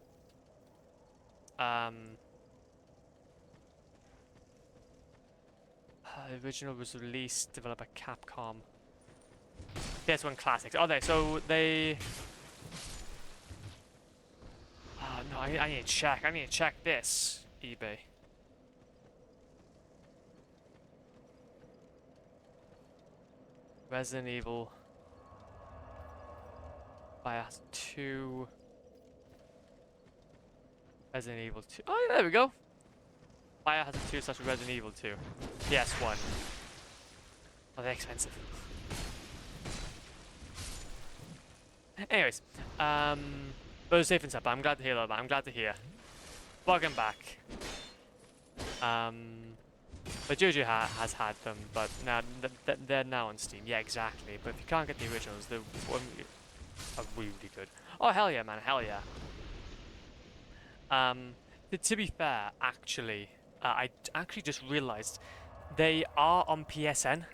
original was released, developed by Capcom. PS1 Classics. Oh, so they. Oh no, I need to check. I need to check this. eBay. Resident Evil. Biohazard 2. Resident Evil 2. Oh, yeah, there we go. Biohazard 2 / Resident Evil 2. PS1. Oh, they're expensive. Anyways, but safe and sound. I'm glad to hear that. I'm glad to hear. Welcome back. But Jojo has had them, but now they're now on Steam. Yeah, exactly. But if you can't get the originals, they're really good. Oh hell yeah, man! Hell yeah. To be fair, actually, I actually just realized they are on PSN.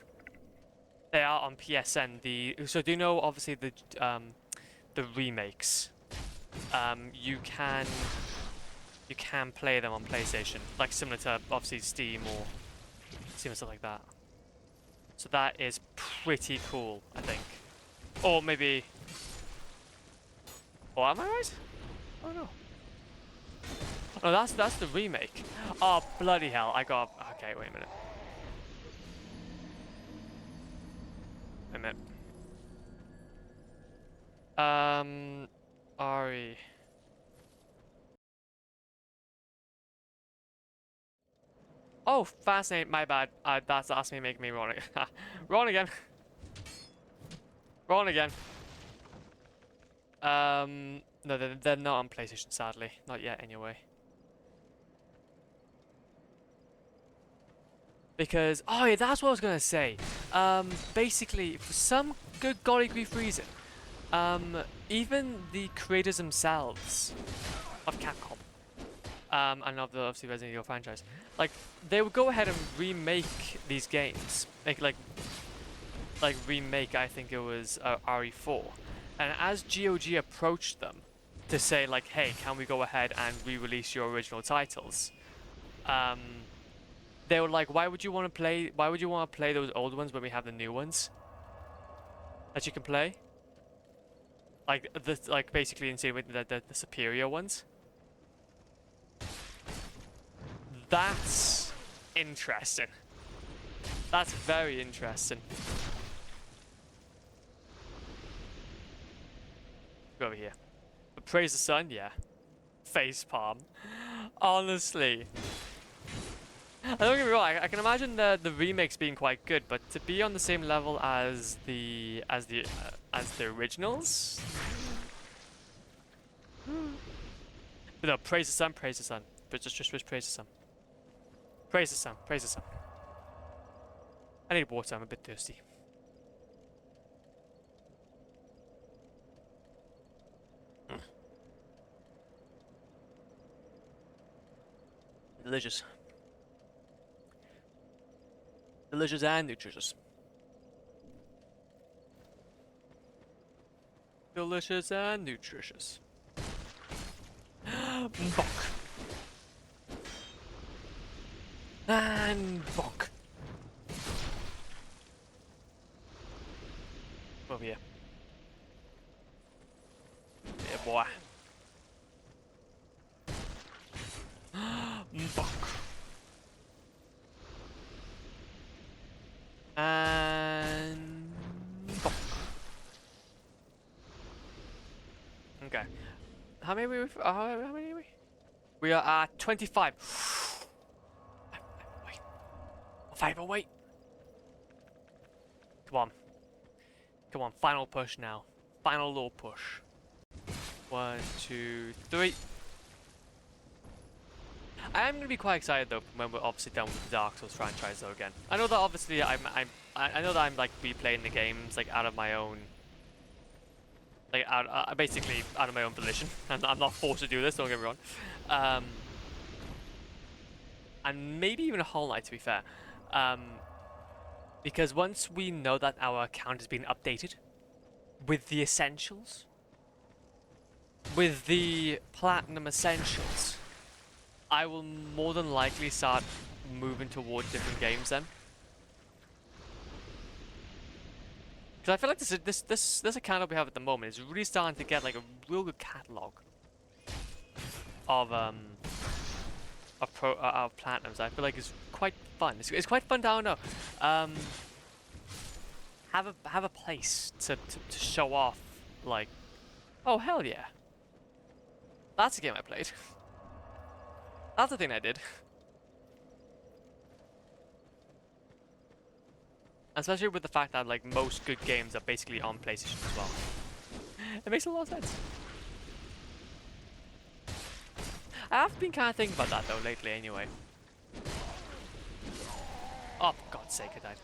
They are on PSN. So do you know obviously the remakes? You can play them on PlayStation, like similar to obviously Steam or stuff like that. So that is pretty cool, I think. Or maybe. Oh, am I right? Oh no. Oh, that's the remake. Oh bloody hell! Okay, wait a minute. Wait a minute. RE. Oh, fascinating. My bad. That's me making me wrong again. Wrong again. Wrong again. No, they're not on PlayStation, sadly. Not yet, anyway. Because, oh yeah, that's what I was gonna say. Basically, for some good golly grief reason, even the creators themselves of Capcom, and of the obviously Resident Evil franchise, like they would go ahead and remake these games, like remake. I think it was RE4, and as GOG approached them to say like, hey, can we go ahead and re-release your original titles? They were like, why would you want to play those old ones when we have the new ones that you can play? Like basically insinuating the superior ones. That's interesting. That's very interesting. Go over here. But praise the sun, yeah. Face palm. Honestly. Don't get me wrong. I can imagine the remakes being quite good, but to be on the same level as the originals. But no, praise the sun, praise the sun. But just praise the sun. Praise the sun, praise the sun. I need water. I'm a bit thirsty. Delicious. Delicious and nutritious. Delicious and nutritious. Bonk. And bonk. Over here. Yeah, boy. Bonk. And bonk. Okay. How many are we? How many are we? We are at 25. Wait. 5 away. Come on. Come on. Final push now. Final little push. 1, 2, 3. I am gonna be quite excited though when we're obviously done with the Dark Souls franchise though again. I know that obviously I know that I'm like replaying the games like out of my own, like basically out of my own volition. I'm not forced to do this. Don't get me wrong. And maybe even a Hollow Knight to be fair, because once we know that our account has been updated with the essentials, with the Platinum Essentials, I will more than likely start moving towards different games then. Because I feel like this account that we have at the moment is really starting to get like a real good catalog of platinums. I feel like it's quite fun. It's quite fun to, I don't know, have a place to show off. Like, oh hell yeah, that's a game I played. That's the thing I did. Especially with the fact that like most good games are basically on PlayStation as well. It makes a lot of sense. I have been kind of thinking about that though lately anyway. Oh, for God's sake, I died.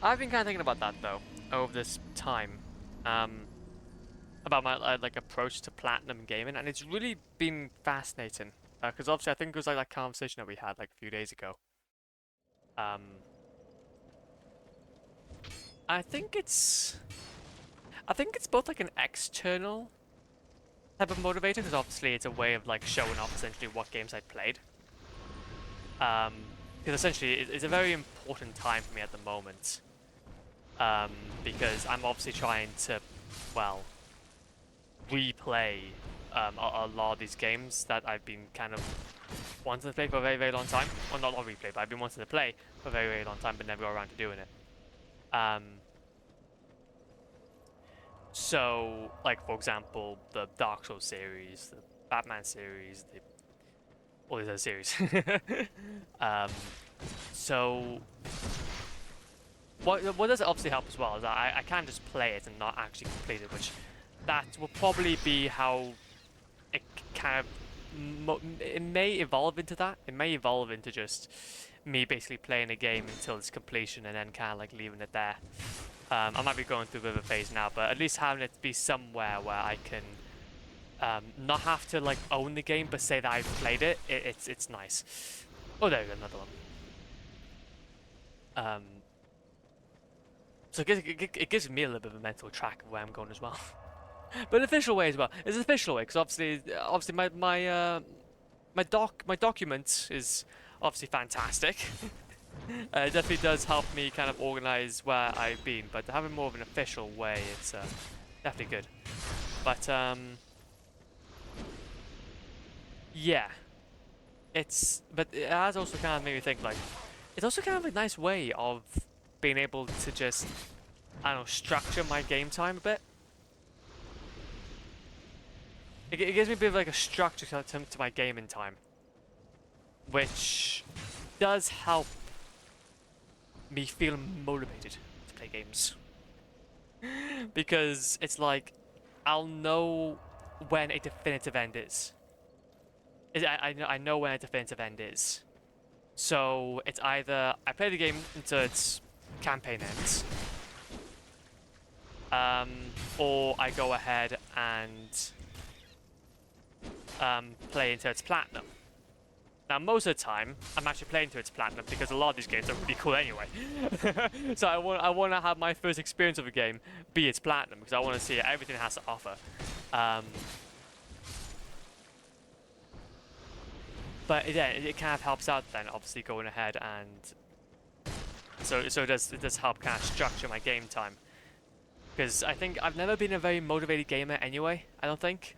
I've been kind of thinking about that though over this time. About my like approach to platinum gaming, and it's really been fascinating. Because obviously I think it was like that conversation that we had like a few days ago. I think it's both like an external type of motivator, because obviously it's a way of like showing off essentially what games I played. Because essentially it's a very important time for me at the moment. Because I'm obviously trying to, well, replay a lot of these games that I've been kind of wanting to play for a very, very long time. Well, not replay, but I've been wanting to play for a very, very long time, but never got around to doing it. So, like for example, the Dark Souls series, the Batman series, all these other series. So, what does obviously help as well is that I can't just play it and not actually complete it, which that will probably be how it kind of it may evolve into that. It may evolve into just me basically playing a game until its completion and then kind of like leaving it there. I might be going through a bit of a phase now, but at least having it be somewhere where I can not have to like own the game, but say that I've played it. It's nice. Oh, there we go, another one. So it gives me a little bit of a mental track of where I'm going as well. But an official way as well. It's an official way because obviously my document is obviously fantastic. It definitely does help me kind of organize where I've been, but having more of an official way, it's definitely good. But yeah, but it has also kind of made me think like it's also kind of a nice way of being able to just, I don't know, structure my game time a bit. It gives me a bit of like a structure to my gaming time, which does help me feel motivated to play games. Because it's like, I'll know when a definitive end is. I know when a definitive end is. So it's either I play the game until its campaign ends, or I go ahead and play until it's platinum. Now, most of the time, I'm actually playing to its platinum because a lot of these games are really cool anyway. So I want to have my first experience of a game be its platinum because I want to see everything it has to offer. But yeah, it kind of helps out then, obviously going ahead and so it does help kind of structure my game time. Because I think I've never been a very motivated gamer anyway. I don't think,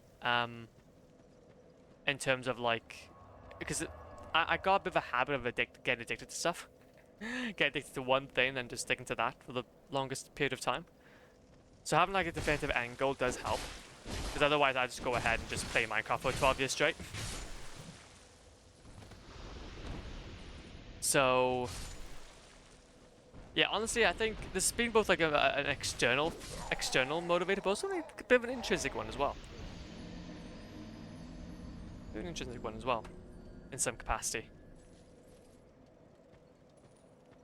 in terms of like, because I got a bit of a habit of getting addicted to stuff. Get addicted to one thing and just sticking to that for the longest period of time. So having like a definitive end goal does help. Because otherwise I just go ahead and just play Minecraft for 12 years straight. So yeah, honestly, I think this has been both like an external motivator, but also like a bit of an intrinsic one as well. An intrinsic one as well, in some capacity.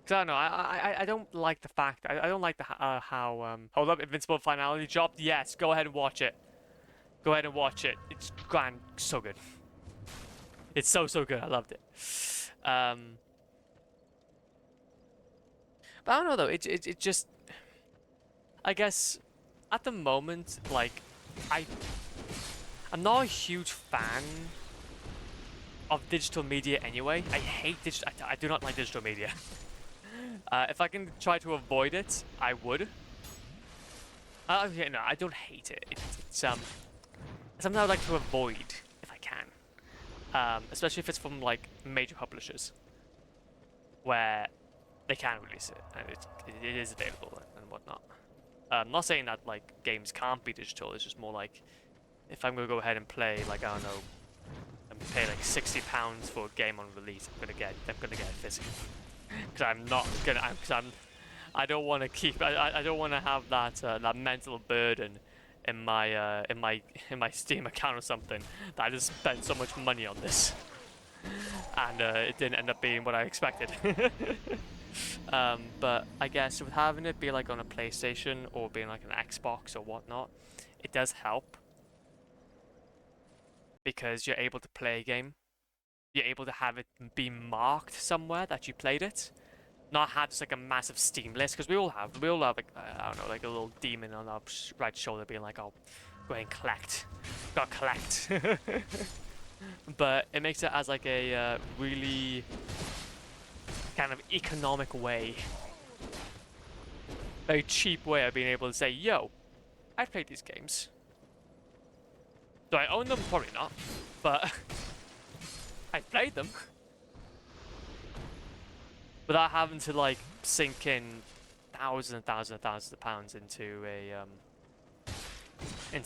Because I don't know, I don't like the fact, I don't like the how, hold up, Invincible finality dropped? Yes, go ahead and watch it. Go ahead and watch it. It's grand, so good. It's so good, I loved it. But I don't know though, it just, I guess, at the moment, like, I'm not a huge fan of digital media anyway. I hate digital, I do not like digital media. If I can try to avoid it, I would. No, I don't hate it. It's something I would like to avoid if I can. Especially if it's from like major publishers, where they can release it and it is available and whatnot. I'm not saying that like games can't be digital. It's just more like if I'm gonna go ahead and play like I don't know, and pay like £60 for a game on release, I'm gonna get it physical. Because I'm not gonna. I don't want to keep. I don't want to have that mental burden in my Steam account or something that I just spent so much money on this, and it didn't end up being what I expected. But I guess with having it be like on a PlayStation or being like an Xbox or whatnot, it does help because you're able to play a game. You're able to have it be marked somewhere that you played it, not have just like a massive Steam list, because we all have like I don't know, like a little demon on our right shoulder being like, oh, go ahead and collect, gotta collect. But it makes it as like a really kind of economic way, very cheap way of being able to say, yo, I played these games. Do I own them? Probably not, but I played them without having to like sink in thousands of pounds into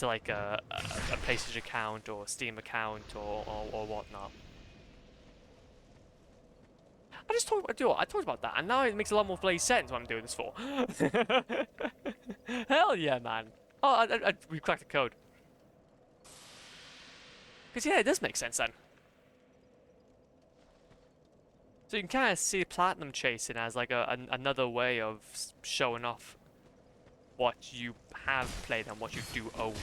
like a PlayStation account or Steam account or whatnot. I talked about that, and now it makes a lot more bloody sense what I'm doing this for. Hell yeah, man! Oh, we cracked the code. Because yeah, it does make sense then. So you can kind of see platinum chasing as like another way of showing off what you have played and what you do own.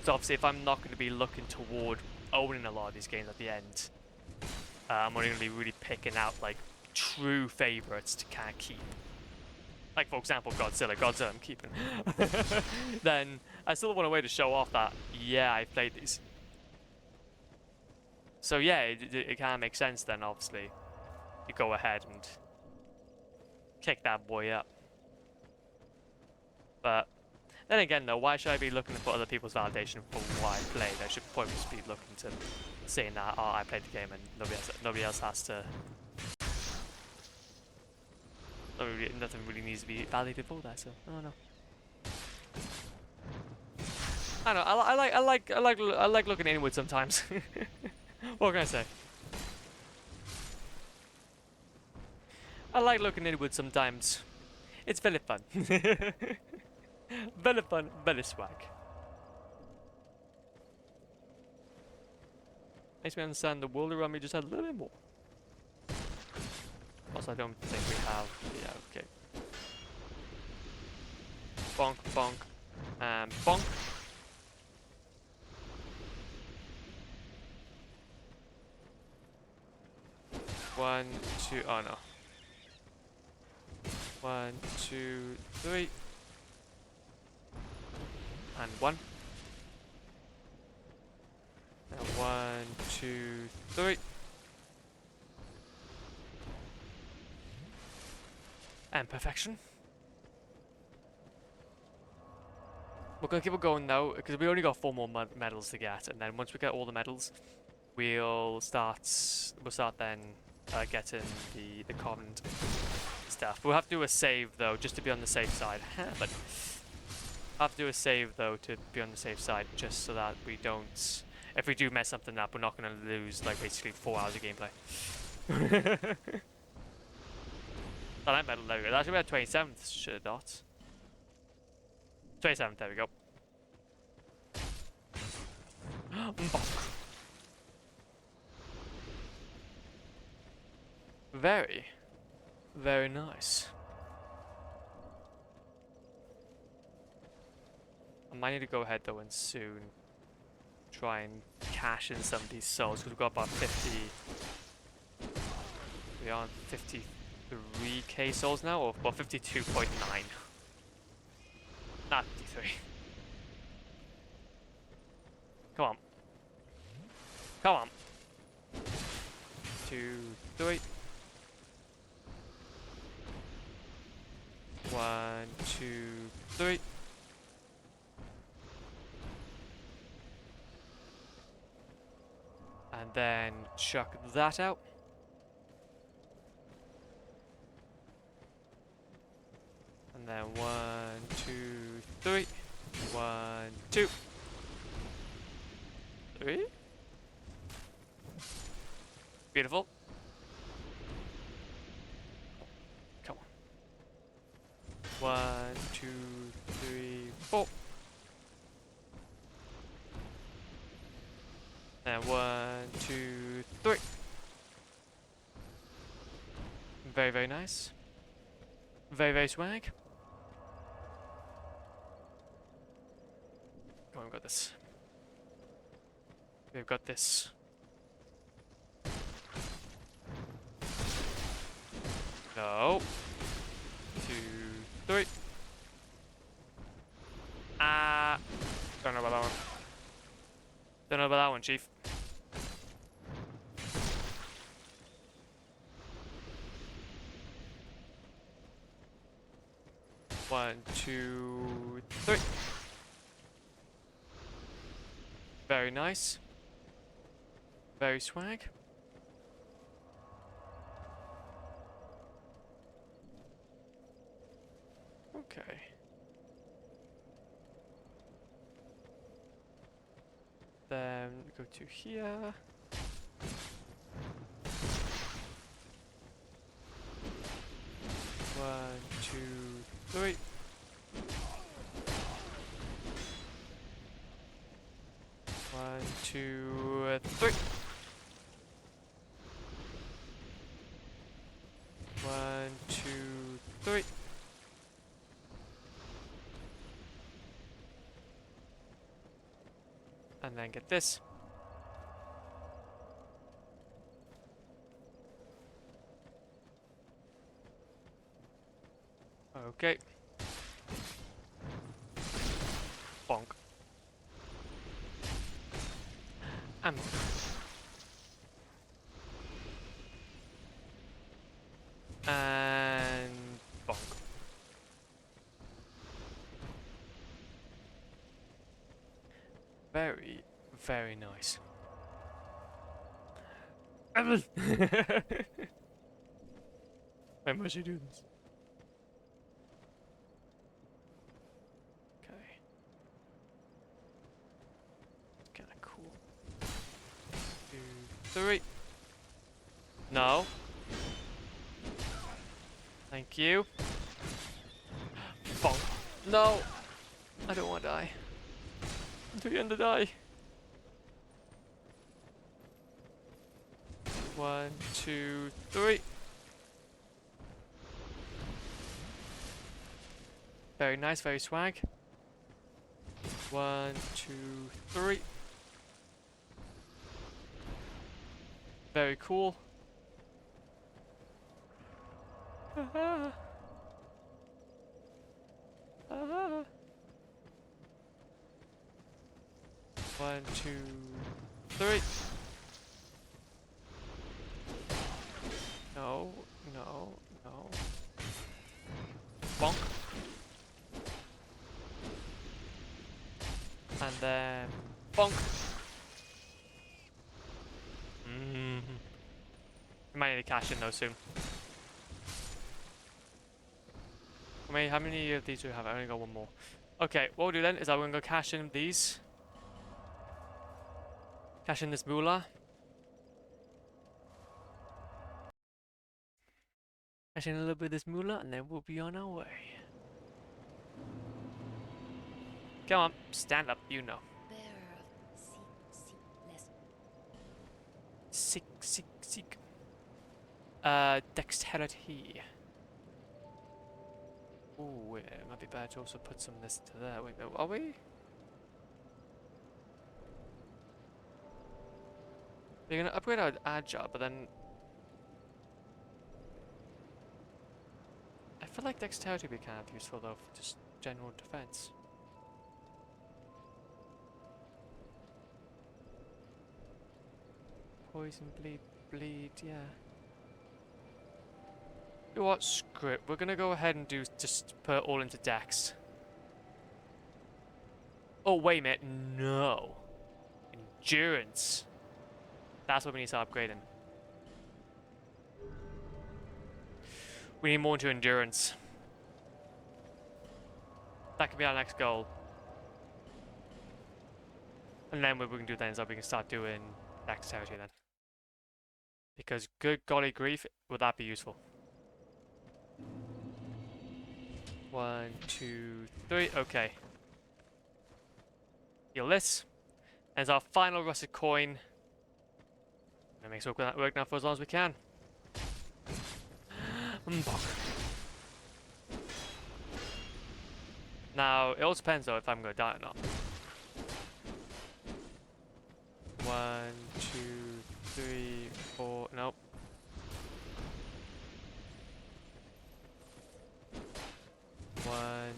So obviously if I'm not going to be looking toward owning a lot of these games at the end, I'm only going to be really picking out like true favorites to kind of keep. Like for example Godzilla I'm keeping. Then I still want a way to show off that, yeah, I played these. So yeah, it kind of makes sense then, obviously. You go ahead and kick that boy up. But then again though, why should I be looking for other people's validation for what I played? I should probably just be looking to saying that, oh, I played the game and nobody else has to... Nothing really needs to be validated for that, so I don't know. I don't know, I like looking inward sometimes. What can I say? I like looking inward sometimes. It's very fun. Very fun, very swag. Makes me understand the world around me just a little bit more. Also, I don't think we have... Yeah, okay. Bonk, bonk, and bonk. One, two, oh no. 1, 2, 3. And 1. And 1, 2, 3. And perfection. We're gonna keep it going now because we only got 4 more medals to get, and then once we get all the medals, we'll start then getting the Covenant stuff. We'll have to do a save though, just to be on the safe side. But I'll have to do a save though to be on the safe side, just so that we don't. If we do mess something up, we're not gonna lose like basically 4 hours of gameplay. Oh, that medal, there we go. That's about 27th, should have dot. 27th, there we go. Very, very nice. I might need to go ahead though and soon try and cash in some of these souls because we've got about 50. We are on 53k souls now, or about 52.9. Not 53. Come on. Come on. 2, 3. 1, 2, 3. And then chuck that out. And then 1, 2, 3. 1, 2, 3. Beautiful. Come on. 1, 2, 3, 4. And 1, 2, 3. Very, very nice. Very, very swag. Come on, we've got this. We've got this. No. 2, 3. Don't know about that one. Don't know about that one, Chief. One, 2, 3. Very nice. Very swag. Okay. Then go to here. One, 2, 3. One, 2, 3. 1, 2, 3. And then get this. Okay. Bonk. And bonk. Very, very nice. When must you do this? Okay. Kinda cool. 2, 3. No. Thank you. Bonk. No! I don't want to die. I'm too young to die. 1, 2, 3. Very nice, very swag. 1, 2, 3. Very cool. Ah. Ah. 1, 2, 3. No, no, no. Bonk. And then bonk. Mm. We might need to cash in though soon. How many of these do we have? I only got one more. Okay, what we'll do then is I'm gonna go cash in these. Cash in this moolah. Cash in a little bit of this moolah and then we'll be on our way. Come on, stand up, you know. Seek. Dexterity. Ooh, it might be bad to also put some of this to there. Wait, no, are we? We're gonna upgrade our agile, but then I feel like dexterity would be kind of useful though for just general defense. Poison, bleed, yeah. You know what? Screw it. We're gonna go ahead and just put it all into dex. Oh, wait a minute. No. Endurance. That's what we need to upgrade in. We need more into endurance. That could be our next goal. And then what we can do then is that we can start doing dexterity then. Because good golly grief, would that be useful? 1, 2, 3, okay. Heal this. As our final rusted coin. That makes it work now for as long as we can. Now, it all depends though if I'm going to die or not. 1, 2, 3, 4, nope. One,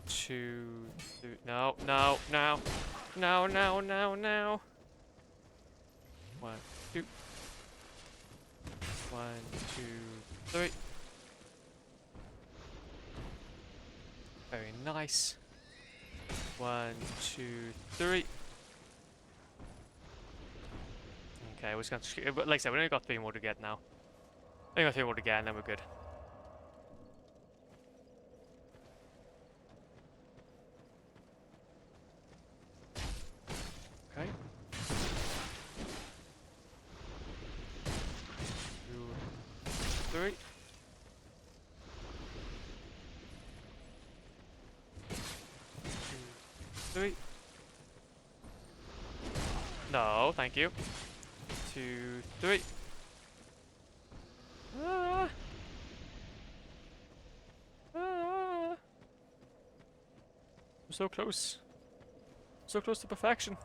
2, 3, no. 1, 2. 1, 2, 3. Very nice. 1, 2, 3. Okay, we're just gonna. Like I said, we only got 3 more to get now. Only got 3 more to get, and then we're good. Okay. 2, 3. 2, 3. No, thank you. 2, 3. Ah. Ah. I'm so close. So close to perfection.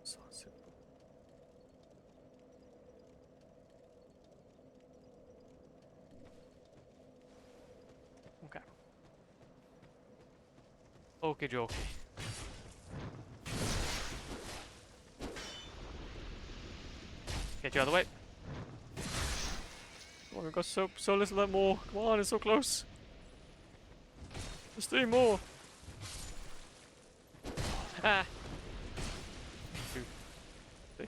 So simple. Okay. Okie dokie. Get you out of the way. Oh, we've got so little more. Come on, it's so close. There's 3 more. Ah. 2, 3.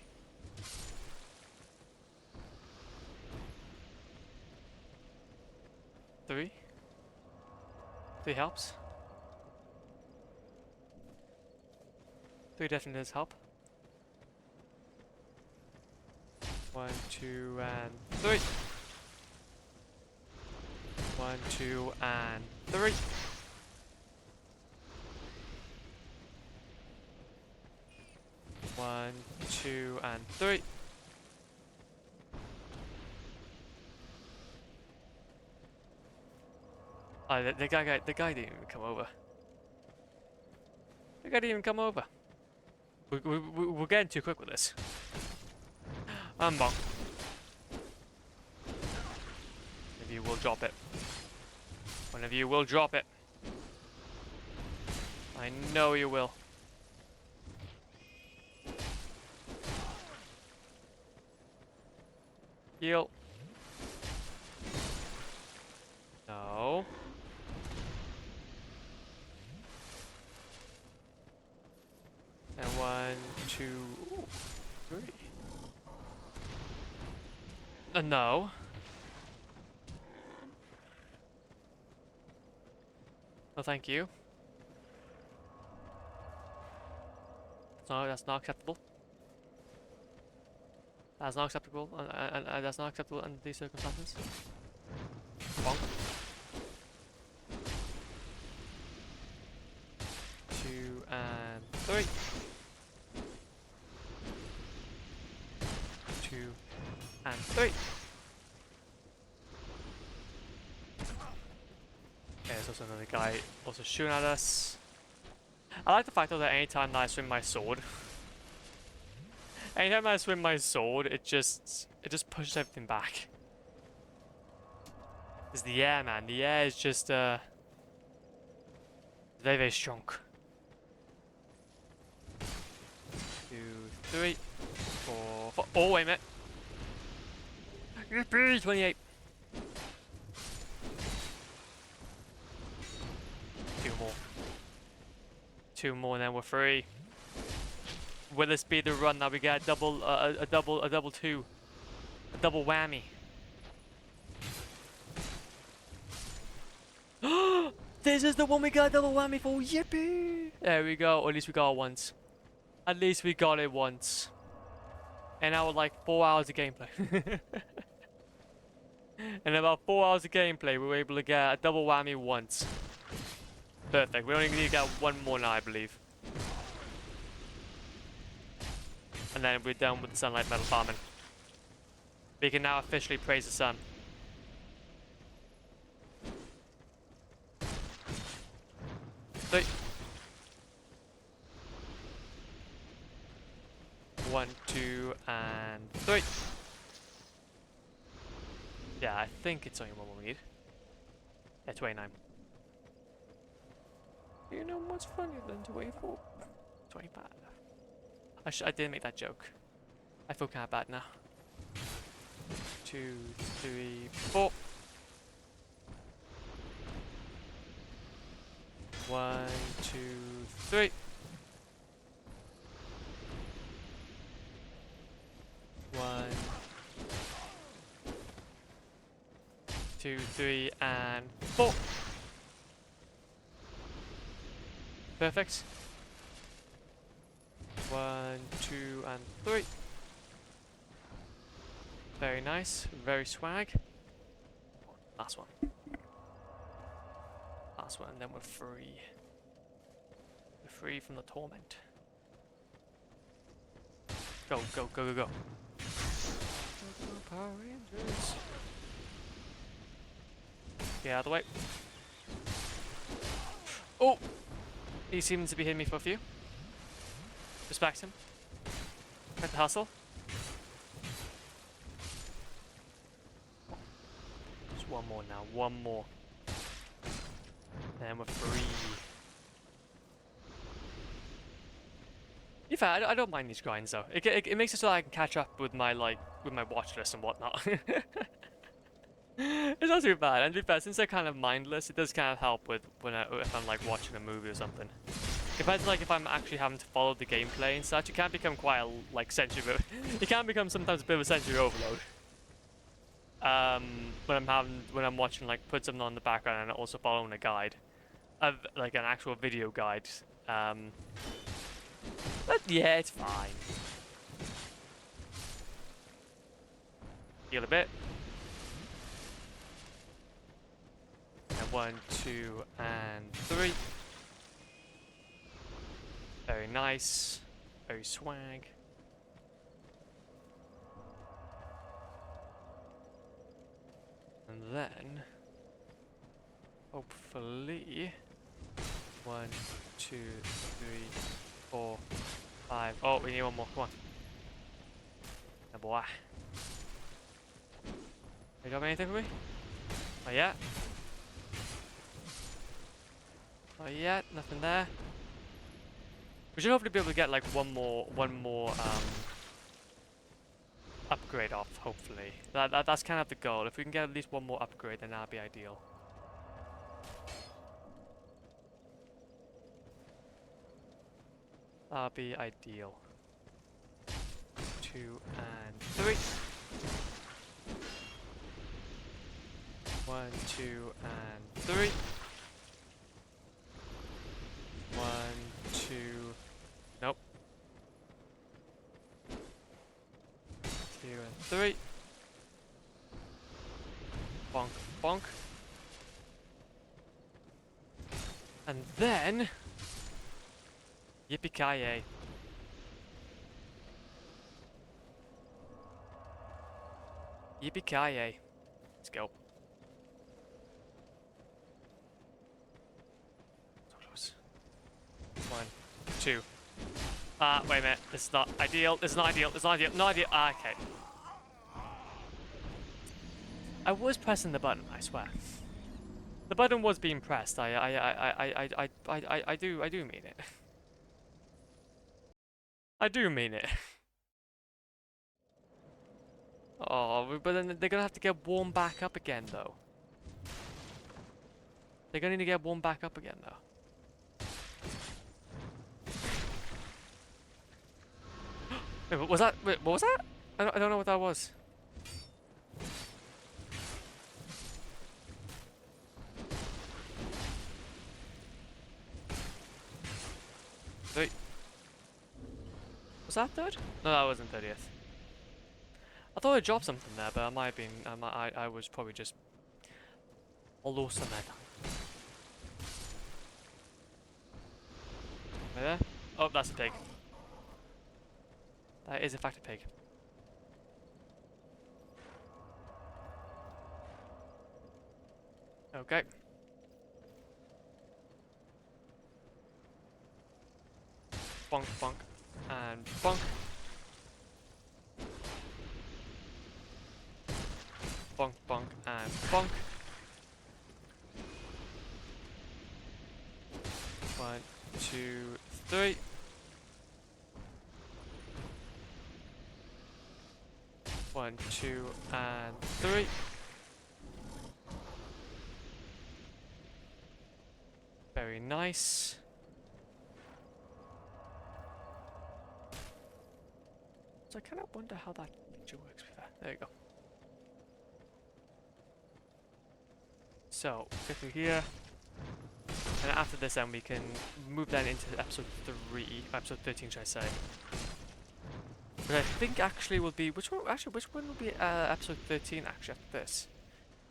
3. 3 helps. 3 definitely does help. 1, 2, and 3. 1, 2, and 3. 1, 2, and 3. Oh, the guy didn't even come over. The guy didn't even come over. We're getting too quick with this. I'm bonk. Maybe you will drop it. One of you will drop it. I know you will. Heal. No. And 1, 2, 3. No. No, thank you. No, that's not acceptable. That's not acceptable, and that's not acceptable under these circumstances. Bonk. 2 and 3. 2 and 3. Okay, there's also another guy also shooting at us. I like the fact though that anytime that I swing my sword, it just pushes everything back. It's the air, man. The air is just very, very strong. 2, 3, 4, 5. Oh, wait a minute. Yippee! 28. 2 more. 2 more, and then we're free. Will this be the run that we get a double 2, a double whammy? This is the one we got a double whammy for. Yippee! There we go. Or at least we got it once. At least we got it once. And now like 4 hours of gameplay. In about 4 hours of gameplay, we were able to get a double whammy once. Perfect. We only need to get one more now, I believe. And then we're done with the sunlight metal farming. We can now officially praise the sun. Three. 1, 2, and 3. Yeah, I think it's only one more we need. Yeah, 29. You know what's funnier than 24? 25. I didn't make that joke. I feel kind of bad now. 2, 3, 4. 1, 2, 3. 1, 2, 3, and 4. Perfect. 1, 2, and 3. Very nice. Very swag. Last one. Last one, and then we're free. We're free from the torment. Go, go, go, go, go. Power Rangers. Get out of the way. Oh! He seems to be hitting me for a few. Respect him. Get the hustle. Just one more now. One more. And we're free. In fact, I don't mind these grinds though. It makes it so that I can catch up with my watch list and whatnot. It's not too bad. And to be fair, since they're kind of mindless, it does kind of help with if I'm like watching a movie or something. Compared to like if I'm actually having to follow the gameplay and such, it can become quite a like sensory. It can become sometimes a bit of a sensory overload. When I'm watching, like, put something on the background and also following a guide, like an actual video guide. But yeah, it's fine. Heal a bit. And 1, 2, and 3. Very nice. Very swag. And then, hopefully, 1, 2, 3, 4, 5. Oh, we need one more. Come on. Oh boy. You got anything for me? Oh yeah. Oh yeah, nothing there. We should hopefully be able to get like one more upgrade off, hopefully. That's kind of the goal. If we can get at least one more upgrade, then that'd be ideal. That'd be ideal. 2 and 3. 1, 2, and 3. 1, 2. Nope. 2 and 3. Bonk, bonk. And then, yippee-ki-yay. Yippee-ki-yay. Let's go. So close. 1, 2. Wait a minute. This is not ideal. This is not ideal. This is not ideal. Not ideal. Okay. I was pressing the button, I swear. The button was being pressed. I do mean it. I do mean it. Oh, but then they're gonna have to get warmed back up again, though. They're gonna need to get warmed back up again, though. Wait, what was that? Wait, what was that? I don't know what that was. Wait. Was that third? No, that wasn't 30th. I thought I dropped something there, but I might have been. I was probably just lost on that. Right there? Oh, that's a pig. That is in fact a pig. Okay. Bonk, bonk, and bonk. Bonk, bonk, and bonk. 1, 2, 3. 1, 2, and 3. Very nice. So I kind of wonder how that feature works with that. There you go. So, go through here. And after this then we can move that into episode 13 should I say. But I think actually will be, which one will be episode 13 actually after this?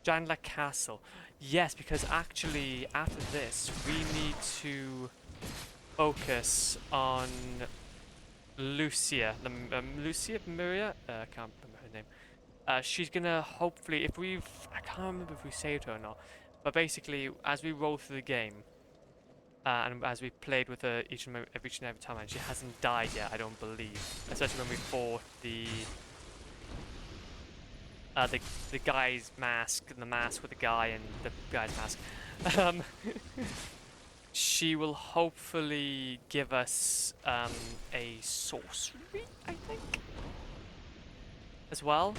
Jandla Castle. Yes, because actually after this we need to focus on Lucia. Lucia Maria? I can't remember her name. She's gonna hopefully, I can't remember if we saved her or not, but basically as we roll through the game, and as we played with her each and every time, and she hasn't died yet, I don't believe. Especially when we fought the guy's mask, the mask with the guy and the guy's mask. She will hopefully give us a sorcery, I think, as well.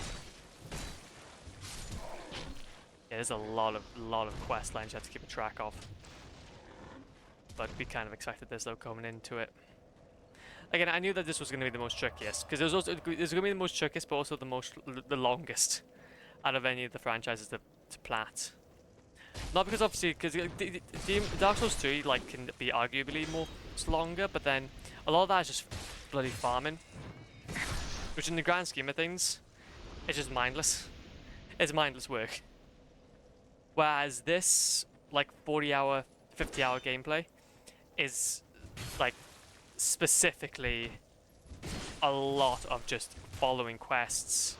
Yeah, there's a lot of quest lines you have to keep track of. But be kind of excited this though coming into it. Again, I knew that this was going to be the most trickiest because it was going to be the most trickiest, but also the longest out of any of the franchises to plat. Not because obviously, because Dark Souls 3 like can be arguably more longer, but then a lot of that is just bloody farming, which in the grand scheme of things, is just mindless. is mindless work. Whereas this, like 40-hour, 50-hour gameplay, is like specifically a lot of just following quests,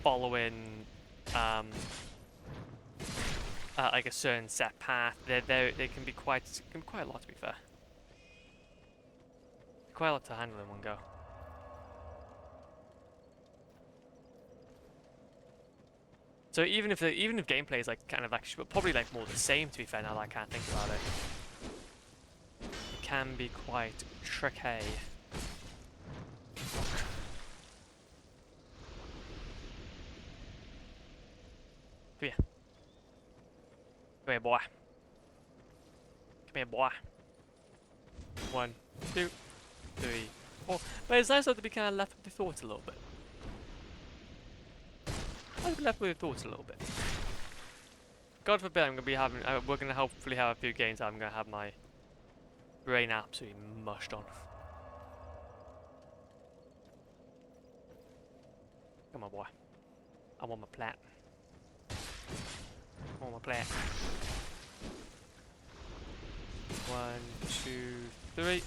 following like a certain set path. They can be quite a lot, to be fair. Quite a lot to handle in one go. So even if gameplay is like kind of actually probably like more the same, to be fair, now that I can't think about it, it can be quite tricky. Come here. Come here, boy. Come here, boy. 1, 2, 3, 4. But it's nice though to be kind of left with the thoughts a little bit. I'll be left with the thoughts a little bit. God forbid I'm gonna be having. We're gonna hopefully have a few games. I'm gonna have my brain absolutely mushed on. Come on, boy. I want my plat. I want my plat. 1, 2, 3.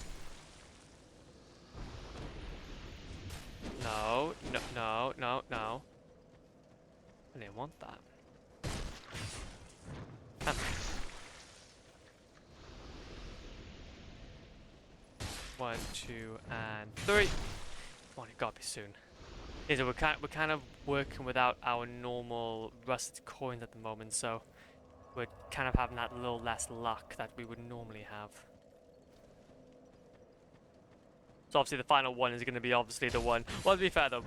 No, no, no, no, no. I didn't want that. 1, 2, and 3. Come on, it gotta be soon. Yeah, so we're kind of working without our normal rusted coins at the moment, so we're kind of having that little less luck that we would normally have. So obviously the final one is going to be obviously the one. Well, to be fair though,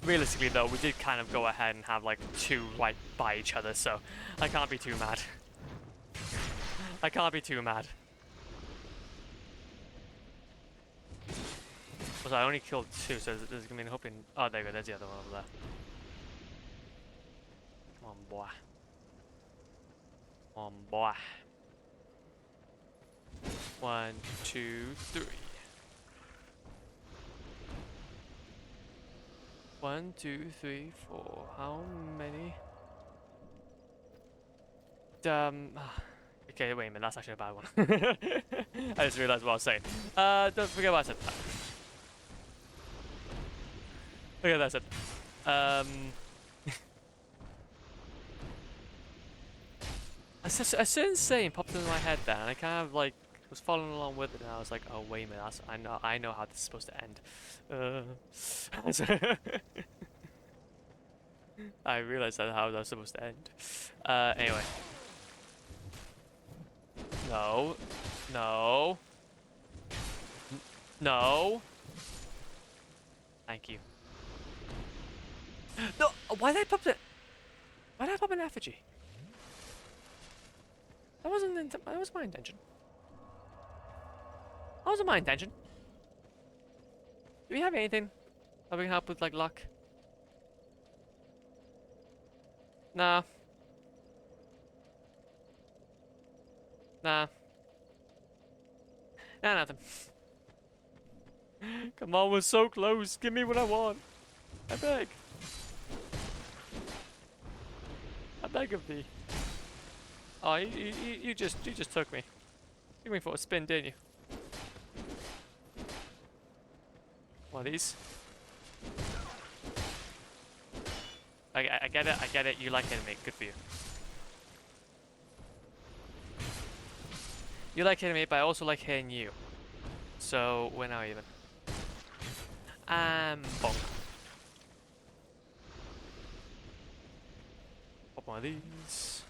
realistically though, we did kind of go ahead and have like 2 right by each other, so I can't be too mad. I can't be too mad. So I only killed 2, so there's gonna be an hoping. Oh, there you go. There's the other one over there. Come on, boy. Come on, boy. 1, 2, 3. 1, 2, 3, 4. How many? Okay, wait a minute. That's actually a bad one. I just realized what I was saying. Don't forget what I said. Okay, that's it. A certain saying popped into my head there, and I kind of like was following along with it, and I was like, "Oh wait a minute, I know how this is supposed to end." I realized that how that was supposed to end. Anyway. No, no, no. Thank you. No, why did I pop it? Why did I pop an effigy? That wasn't. That was my intention. That wasn't my intention. Do we have anything that we can help with, like luck? Nah. Nah. Nah, nothing. Come on, we're so close. Give me what I want. I beg. I beg of thee. Oh, you just took me. Took me for a spin, didn't you? One of these. I get it. I get it. You like anime. Good for you. You like anime, but I also like hitting you. So we're now even. Bonk. Pop one of these.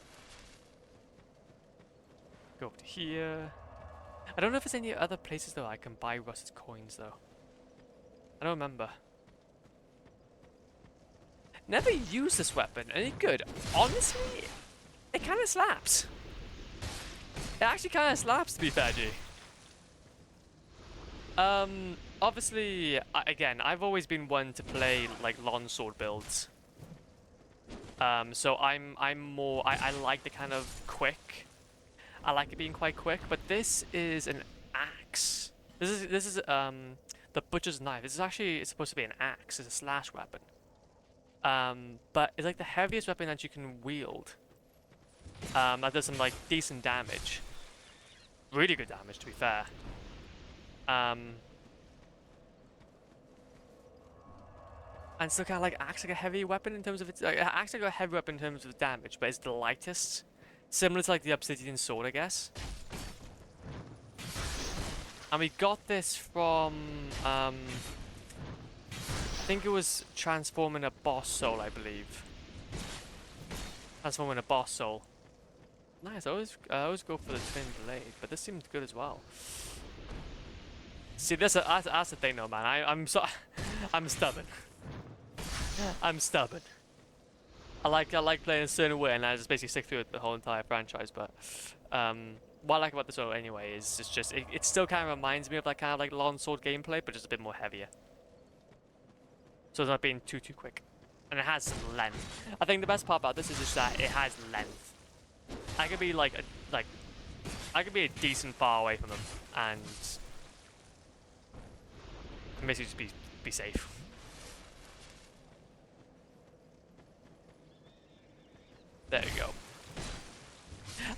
Go over to here. I don't know if there's any other places though I can buy rusted coins though. I don't remember. Never used this weapon. Any good? Honestly, it kind of slaps. It actually kind of slaps, to be fair, G. Obviously, again, I've always been one to play like longsword builds. So I'm more. I like the kind of quick. I like it being quite quick, but this is an axe. This is the butcher's knife. This is actually, it's supposed to be an axe. It's a slash weapon. But it's like the heaviest weapon that you can wield. That does some like decent damage. Really good damage, to be fair. And still kind of like acts like a heavy weapon in terms of its like, it acts like a heavy weapon in terms of damage, but it's the lightest. Similar to like the Obsidian Sword, I guess. And we got this from I think it was transforming a boss soul, I believe. Transforming a boss soul. Nice. I always go for the twin blade, but this seemed good as well. See, that's the thing, though, man. I'm I'm stubborn. I'm stubborn. I like playing a certain way, and I just basically stick through it the whole entire franchise. But what I like about this one anyway is it's just it still kind of reminds me of that kind of like long sword gameplay, but just a bit more heavier. So it's not being too quick, and it has some length. I think the best part about this is just that it has length. I could be I could be a decent far away from them and basically just be safe. There you go.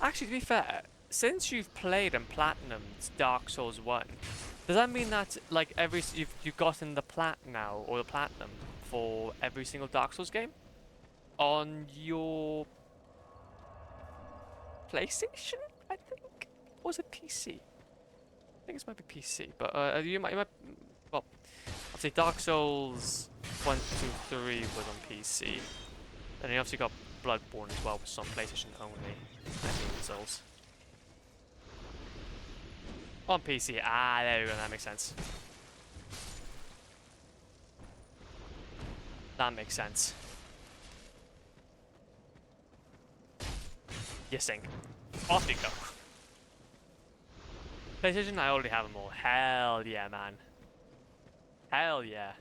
Actually, to be fair, since you've played and platinumed Dark Souls 1, does that mean that like you've gotten the plat now or the platinum for every single Dark Souls game on your PlayStation? I think, or was it PC? I think it might be PC, but you might well, obviously Dark Souls 1, 2, 3 was on PC, and you obviously got Bloodborne as well, which is on PlayStation only. Demon Souls. On PC. Ah, there we go. That makes sense. That makes sense. You sink. Off you go. PlayStation, I already have them all. Hell yeah, man. Hell yeah.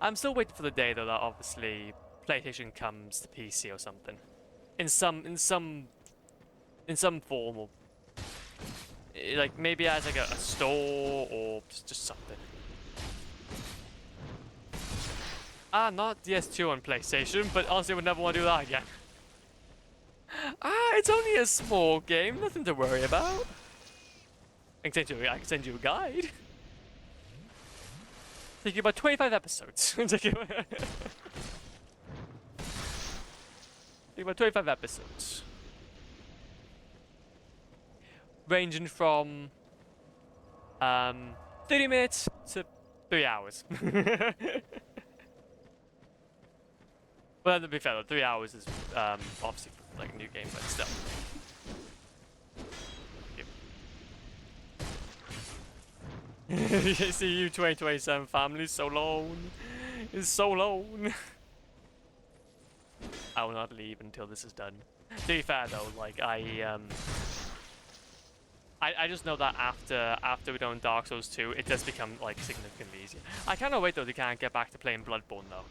I'm still waiting for the day though that obviously PlayStation comes to PC or something. In some form, or like maybe as like a store or just something. Ah, not DS2 on PlayStation, but honestly, I would never want to do that again. Ah, it's only a small game, nothing to worry about. I can send you a guide. Take you about 25 episodes. Take you about 25 episodes. Ranging from 30 minutes to 3 hours. Well, to be fair, though, 3 hours is obviously like a new game, but still. You see you 2027 family so long. It's so long. I will not leave until this is done. To be fair though, like I just know that after we done Dark Souls 2, it does become like significantly easier. I cannot wait though to kind of get back to playing Bloodborne though.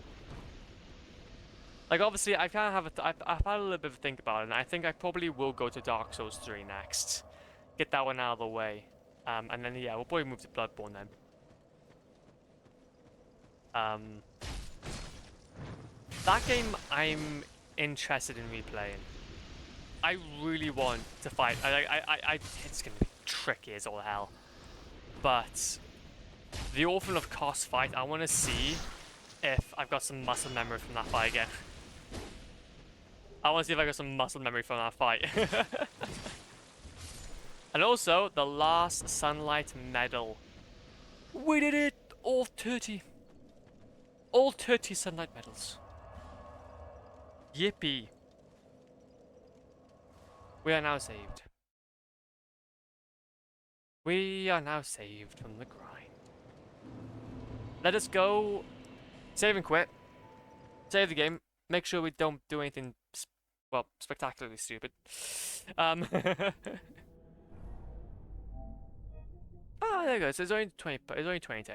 Like obviously I kind of have I've had a little bit of a think about it, and I think I probably will go to Dark Souls 3 next. Get that one out of the way. And then yeah, we'll probably move to Bloodborne then. That game I'm interested in replaying. I really want to fight. It's gonna be tricky as all hell. But the Orphan of Kos fight, I want to see if I've got some muscle memory from that fight again. I want to see if I got some muscle memory from that fight. And also, the last Sunlight Medal. We did it! All 30. All 30 Sunlight Medals. Yippee. We are now saved. We are now saved from the grind. Let us go. Save and quit. Save the game. Make sure we don't do anything, well, spectacularly stupid. Ah, there you go. So it's only 20. It's only 20 to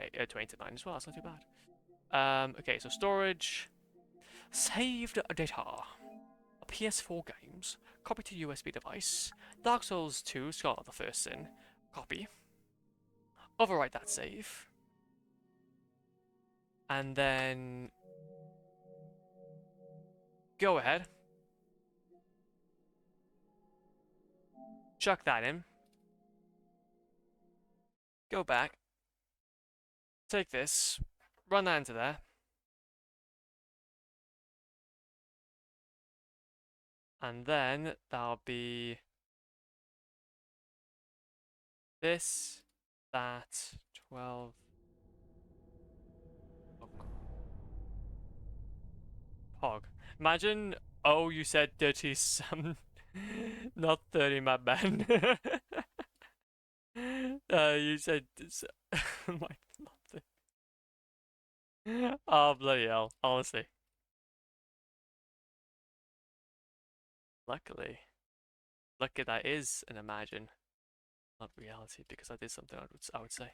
9 as well. That's not too bad. Okay, so storage, saved data, PS4 games, copy to USB device, Dark Souls 2, Scarlet of the First Sin, copy, overwrite that save, and then go ahead. Chuck that in. Go back. Take this. Run that into there. And then that'll be this, that, 12. Pog. Imagine, oh, you said dirty some, not 30, my bad. You said, my, not 30. Oh, bloody hell, honestly. Luckily that is an imagine, not reality, because I did something I would say.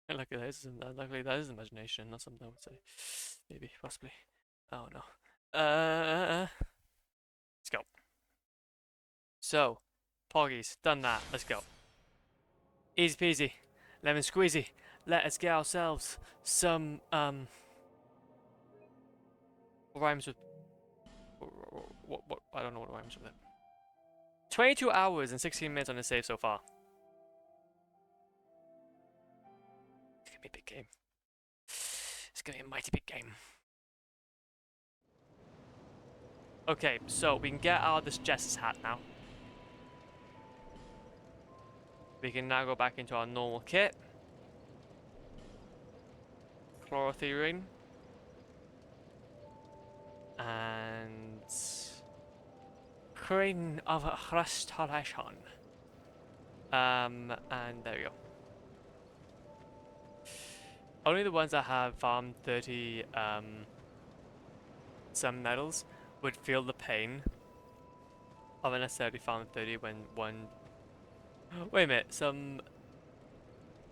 And luckily that is imagination, not something I would say. Maybe, possibly. Oh no. Let's go. So, Poggies, done that. Let's go. Easy peasy, lemon squeezy. Let us get ourselves some what rhymes with what I don't know what rhymes with it. 22 hours and 16 minutes on the save so far. It's gonna be a big game. It's gonna be a mighty big game. Okay, so we can get out of this Jess's hat now. We can now go back into our normal kit. Chlorotherine. And Crane of Restoration. And there we go. Only the ones that have farmed 30 some medals would feel the pain of unnecessarily farming 30 when one. Wait a minute, some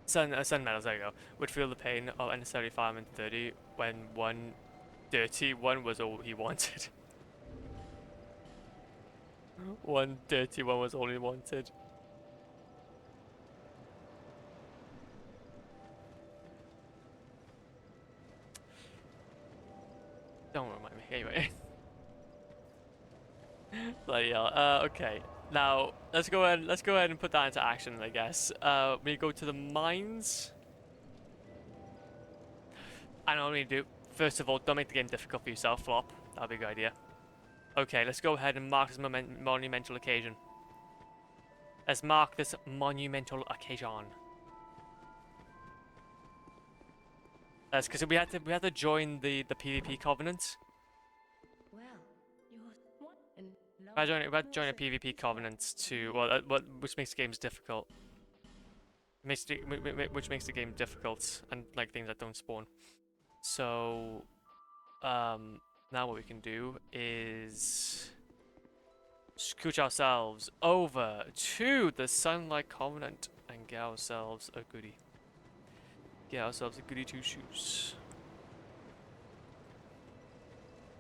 sun medals, there you go, would feel the pain of unnecessarily farming 30 when one dirty one was all he wanted. One dirty one was all he wanted. Don't remind me. Anyway. Bloody hell. Okay. Now let's go ahead and put that into action, I guess. We go to the mines. I know what we do. First of all, don't make the game difficult for yourself, Flop. That'd be a good idea. Okay, let's go ahead and mark this monumental occasion. Let's mark this monumental occasion. That's because we had to join the PvP covenant. Well, We had to join a PvP covenant to which makes games difficult. Which makes the game difficult and like things that don't spawn. So, now what we can do is scooch ourselves over to the Sunlight Covenant and get ourselves a goodie. Get ourselves a goodie two shoes.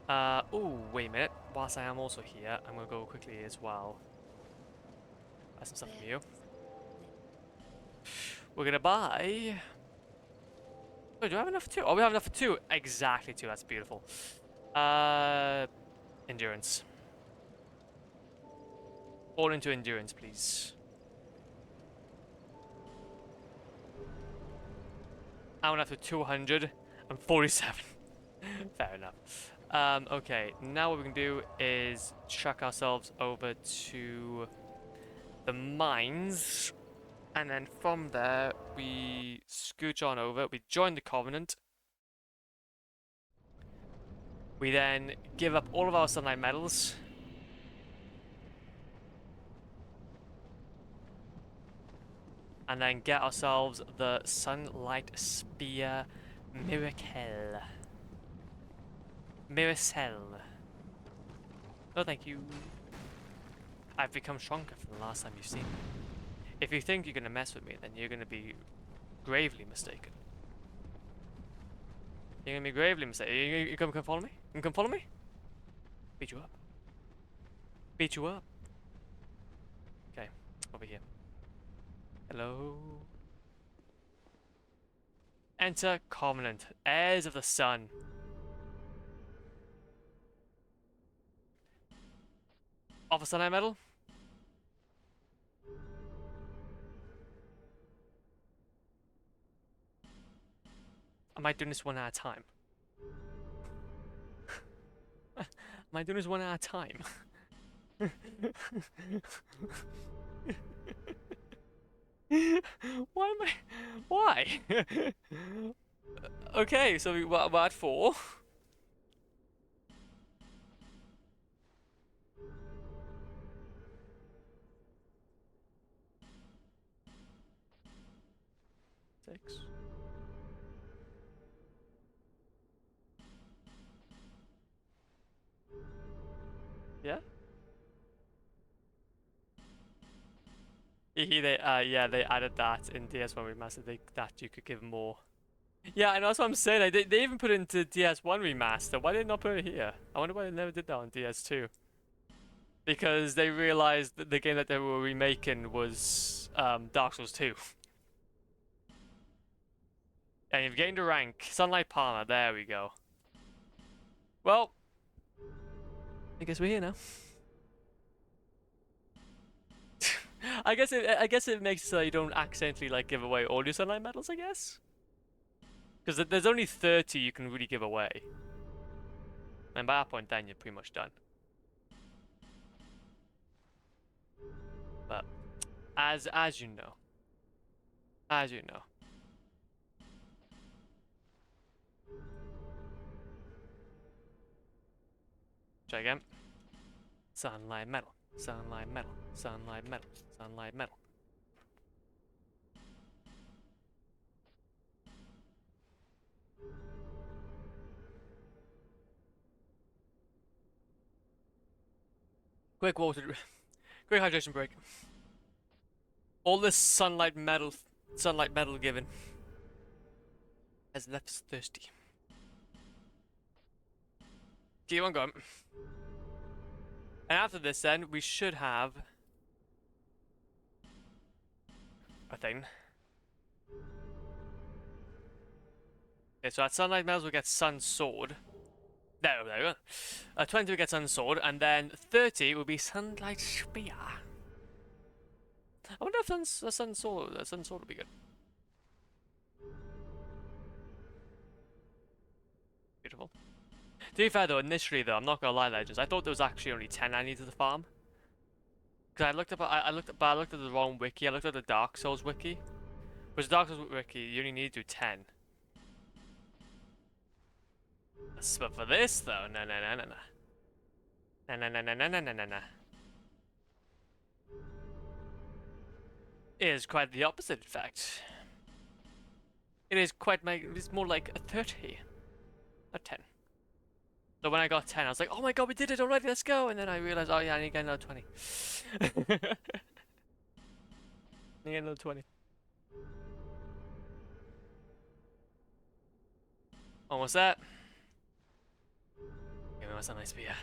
Oh, wait a minute. Whilst I am also here, I'm gonna go quickly as well. Buy some stuff from you. We're gonna buy. Oh, do I have enough for two? Oh, we have enough for two. Exactly two. That's beautiful. Endurance. All into endurance, please. I'm enough for 247. Fair enough. Okay, now what we can do is chuck ourselves over to the mines, and then from there we scooch on over. We join the Covenant. We then give up all of our Sunlight medals. And then get ourselves the Sunlight Spear Miracle. Miracell. Oh, thank you. I've become stronger from the last time you've seen me. If you think you're gonna mess with me, then you're gonna be gravely mistaken. You're gonna be gravely mistaken. You come follow me? You come follow me? Beat you up. Beat you up. Okay, over here. Hello. Enter Covenant, heirs of the sun. Off a Sunlight Metal. Am I doing this one at a time? Am I doing this one at a time? Why am I? Why? Okay, so we're at 4. Six. Yeah. Yeah, they added that in DS1 Remastered. That you could give more. Yeah, and that's what I'm saying. Like, they even put it into DS1 Remaster. Why did they not put it here? I wonder why they never did that on DS2. Because they realized that the game that they were remaking was Dark Souls 2. And you've gained a rank. Sunlight Palmer. There we go. Well, I guess we're here now. I guess it makes it so you don't accidentally like give away all your Sunlight medals. I guess. Because there's only 30 you can really give away. And by that point, then you're pretty much done. But as you know, try again. Sunlight metal, sunlight metal, sunlight metal, sunlight metal. Quick water, quick hydration break. All this sunlight metal given has left us thirsty. Keep on going. And after this, then we should have a thing. Okay, so at sunlight medals we get sun sword. There we go. 20 we get sun sword, and then 30 will be sunlight spear. I wonder if a sun sword will be good. Beautiful. To be fair though, initially though, I'm not gonna lie, Legends, I thought there was actually only 10 I needed to farm. Cause I looked at the wrong wiki. I looked at the Dark Souls wiki. Which Dark Souls wiki, you only need to do 10. But for this though, no. It is quite the opposite, in fact. It is quite it's more like a 30. Not 10. So when I got 10, I was like, oh my god, we did it already, let's go! And then I realized, oh yeah, I need to get another 20. I need another 20. Almost that. Give me my nice beer.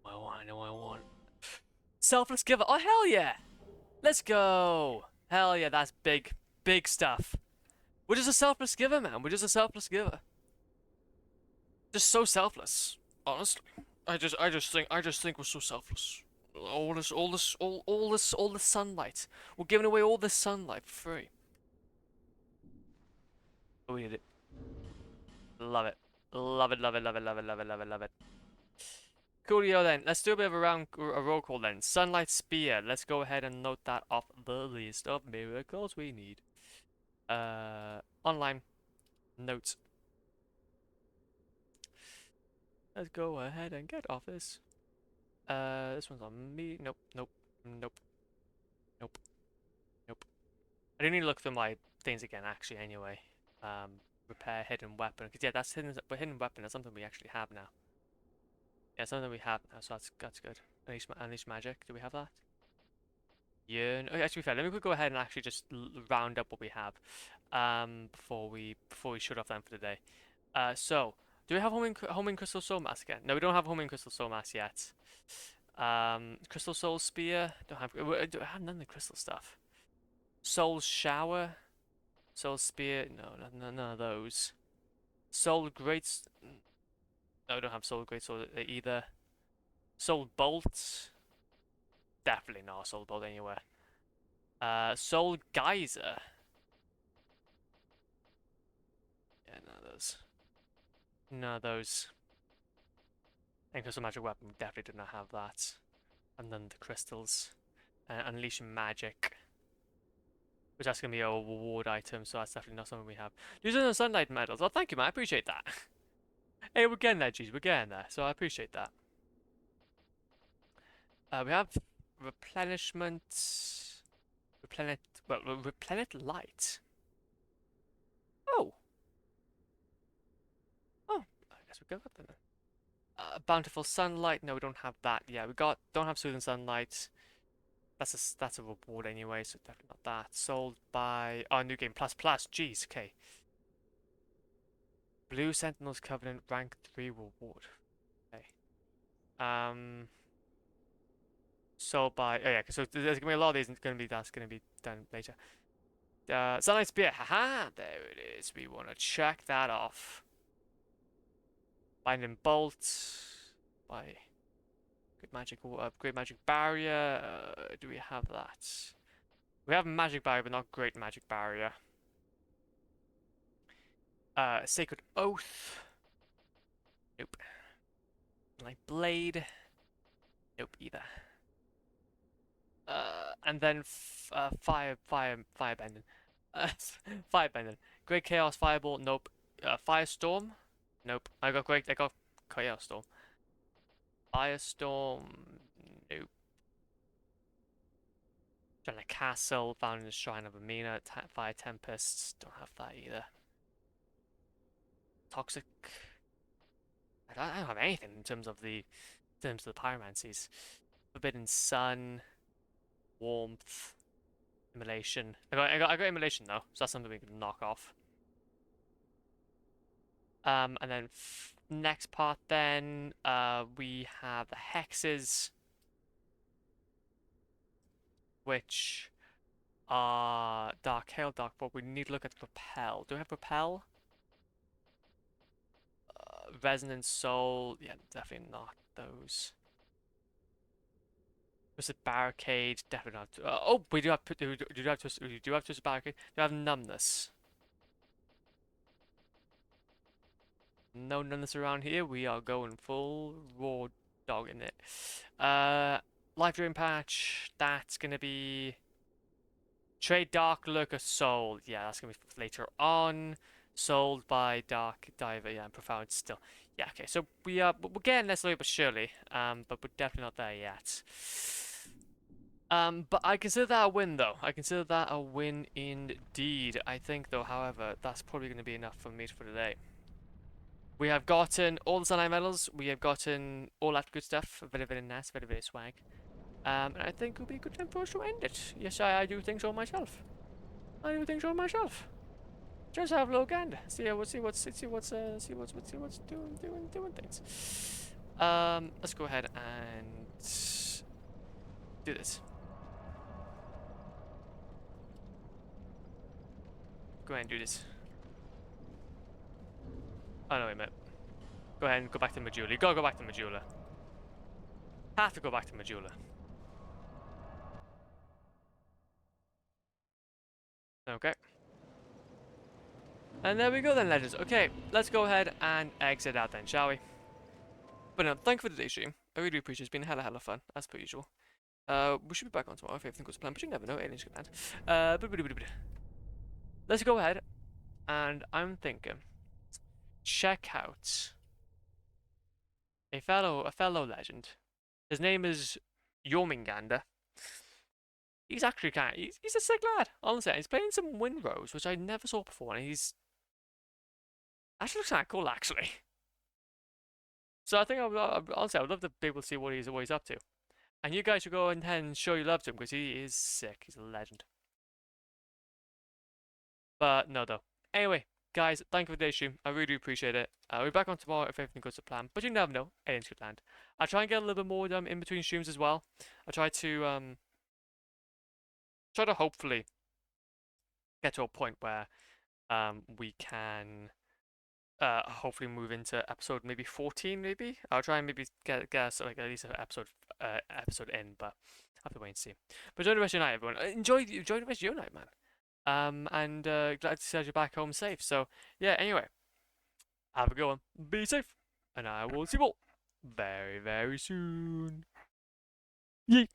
I know what I want. Selfless giver. Oh, hell yeah! Let's go! Hell yeah, that's big stuff. We're just a selfless giver, man. We're just a selfless giver. Just so selfless, honestly. I just think we're so selfless. All this sunlight. We're giving away all this sunlight for free. Oh, we did it. Love it. Love it. Coolio then. Let's do a bit of a roll call then. Sunlight Spear. Let's go ahead and note that off the list of miracles we need. Online. Notes. Let's go ahead and get off this. This one's on me. Nope. I do need to look through my things again, actually, anyway. Repair hidden weapon. Because, yeah, that's hidden weapon. That's something we actually have now. Yeah, something we have now, so that's good. Unleash magic. Do we have that? Yeah. Okay, actually, fair. Let me go ahead and actually just round up what we have. Before we shut off them for the day. So. Do we have Homing Crystal Soul Mask again? No, we don't have Homing Crystal Soul Mask yet. Crystal Soul Spear. Don't have none of the crystal stuff. Soul Shower. Soul Spear. No, none of those. Soul Great. No, we don't have Soul Great Sword either. Soul Bolt. Definitely not a Soul Bolt anywhere. Soul Geyser. Yeah, none of those. None of those. And Crystal Magic Weapon, we definitely do not have that. And then the crystals. Unleash Magic. Which that's going to be a reward item, so that's definitely not something we have. Using the Sunlight Medals. Oh, thank you, man. I appreciate that. Hey, we're getting there, geez. We're getting there, so I appreciate that. We have replenishment. Replenish light. Oh. Oh, I guess we got that then. Bountiful sunlight. No, we don't have that. Yeah, don't have soothing sunlight. That's a reward anyway, so definitely not that. Sold by new game plus plus. Jeez, okay. Blue Sentinels Covenant rank 3 reward. Okay. Sold by yeah. So there's gonna be a lot of these. That's gonna be done later. Sunlight Spear. Haha, there it is. We want to check that off. Binding Bolt. By Great Magic Barrier. Do we have that? We have Magic Barrier, but not Great Magic Barrier. Sacred Oath. Nope. Like Blade. Nope either. And then Firebending. Firebending. Great Chaos Fireball. Nope. Firestorm. Nope. I got Chaos Storm. Firestorm. Nope. Drana Castle. Found in the Shrine of Amina. Fire Tempests. Don't have that either. Toxic. I don't have anything in terms of the pyromancies. Forbidden Sun. Warmth. Immolation. I got Immolation though, so that's something we can knock off. And then next part then, we have the hexes, which are Dark Hail, Dark Fog. We need to look at Repel. Do we have Repel? Resonant Soul. Yeah, definitely not those. Twisted Barricade. Definitely not. Oh, we do have. We do have Twisted Barricade. Do we have Numbness? No numbness around here. We are going full raw dog in it. Life Drain Patch. That's gonna be Trade Dark Lurker Soul. Yeah, that's gonna be later on. Sold by Dark Diver. Yeah, and Profound still. Yeah, okay. So we're getting there slowly but surely. But we're definitely not there yet. But I consider that a win, though. I consider that a win indeed. I think, though, however, that's probably going to be enough for me for today. We have gotten all the Sunlight Medals. We have gotten all that good stuff. Very, very nice. Very, very swag. And I think it would be a good time for us to end it. Yes, I do think so myself. I do think so myself. Just have a look and see what's doing things. Let's go ahead and do this. Go ahead and do this. Oh no, wait a minute. Go ahead and go back to Majula. You gotta go back to Majula. Have to go back to Majula. Okay. And there we go then, legends. Okay, let's go ahead and exit out then, shall we? But no, thank you for today's stream. I really do appreciate it. It's been hella fun, as per usual. We should be back on tomorrow if everything goes to plan, but you never know, aliens can land. Let's go ahead, and I'm thinking, check out a fellow legend. His name is Jormungandr. He's actually he's a sick lad, honestly. He's playing some Windrose, which I never saw before, and he's actually looks kind of cool, actually. So I think honestly, I would love to be able to see what he's up to. And you guys should go ahead and show your love to him because he is sick. He's a legend. But no, though. Anyway, guys, thank you for today's stream. I really do appreciate it. We'll be back on tomorrow if everything goes to plan. But you never know. Aliens could land. I'll try and get a little bit more in between streams as well. I'll try to hopefully get to a point where we can hopefully move into episode maybe 14. Maybe I'll try and maybe get us like at least an episode in, but I have to wait and see. But enjoy the rest of your night, everyone. Enjoy the rest of your night, man. And glad to see you back home safe. So yeah. Anyway, have a good one. Be safe, and I will see you all very, very soon. Yeet.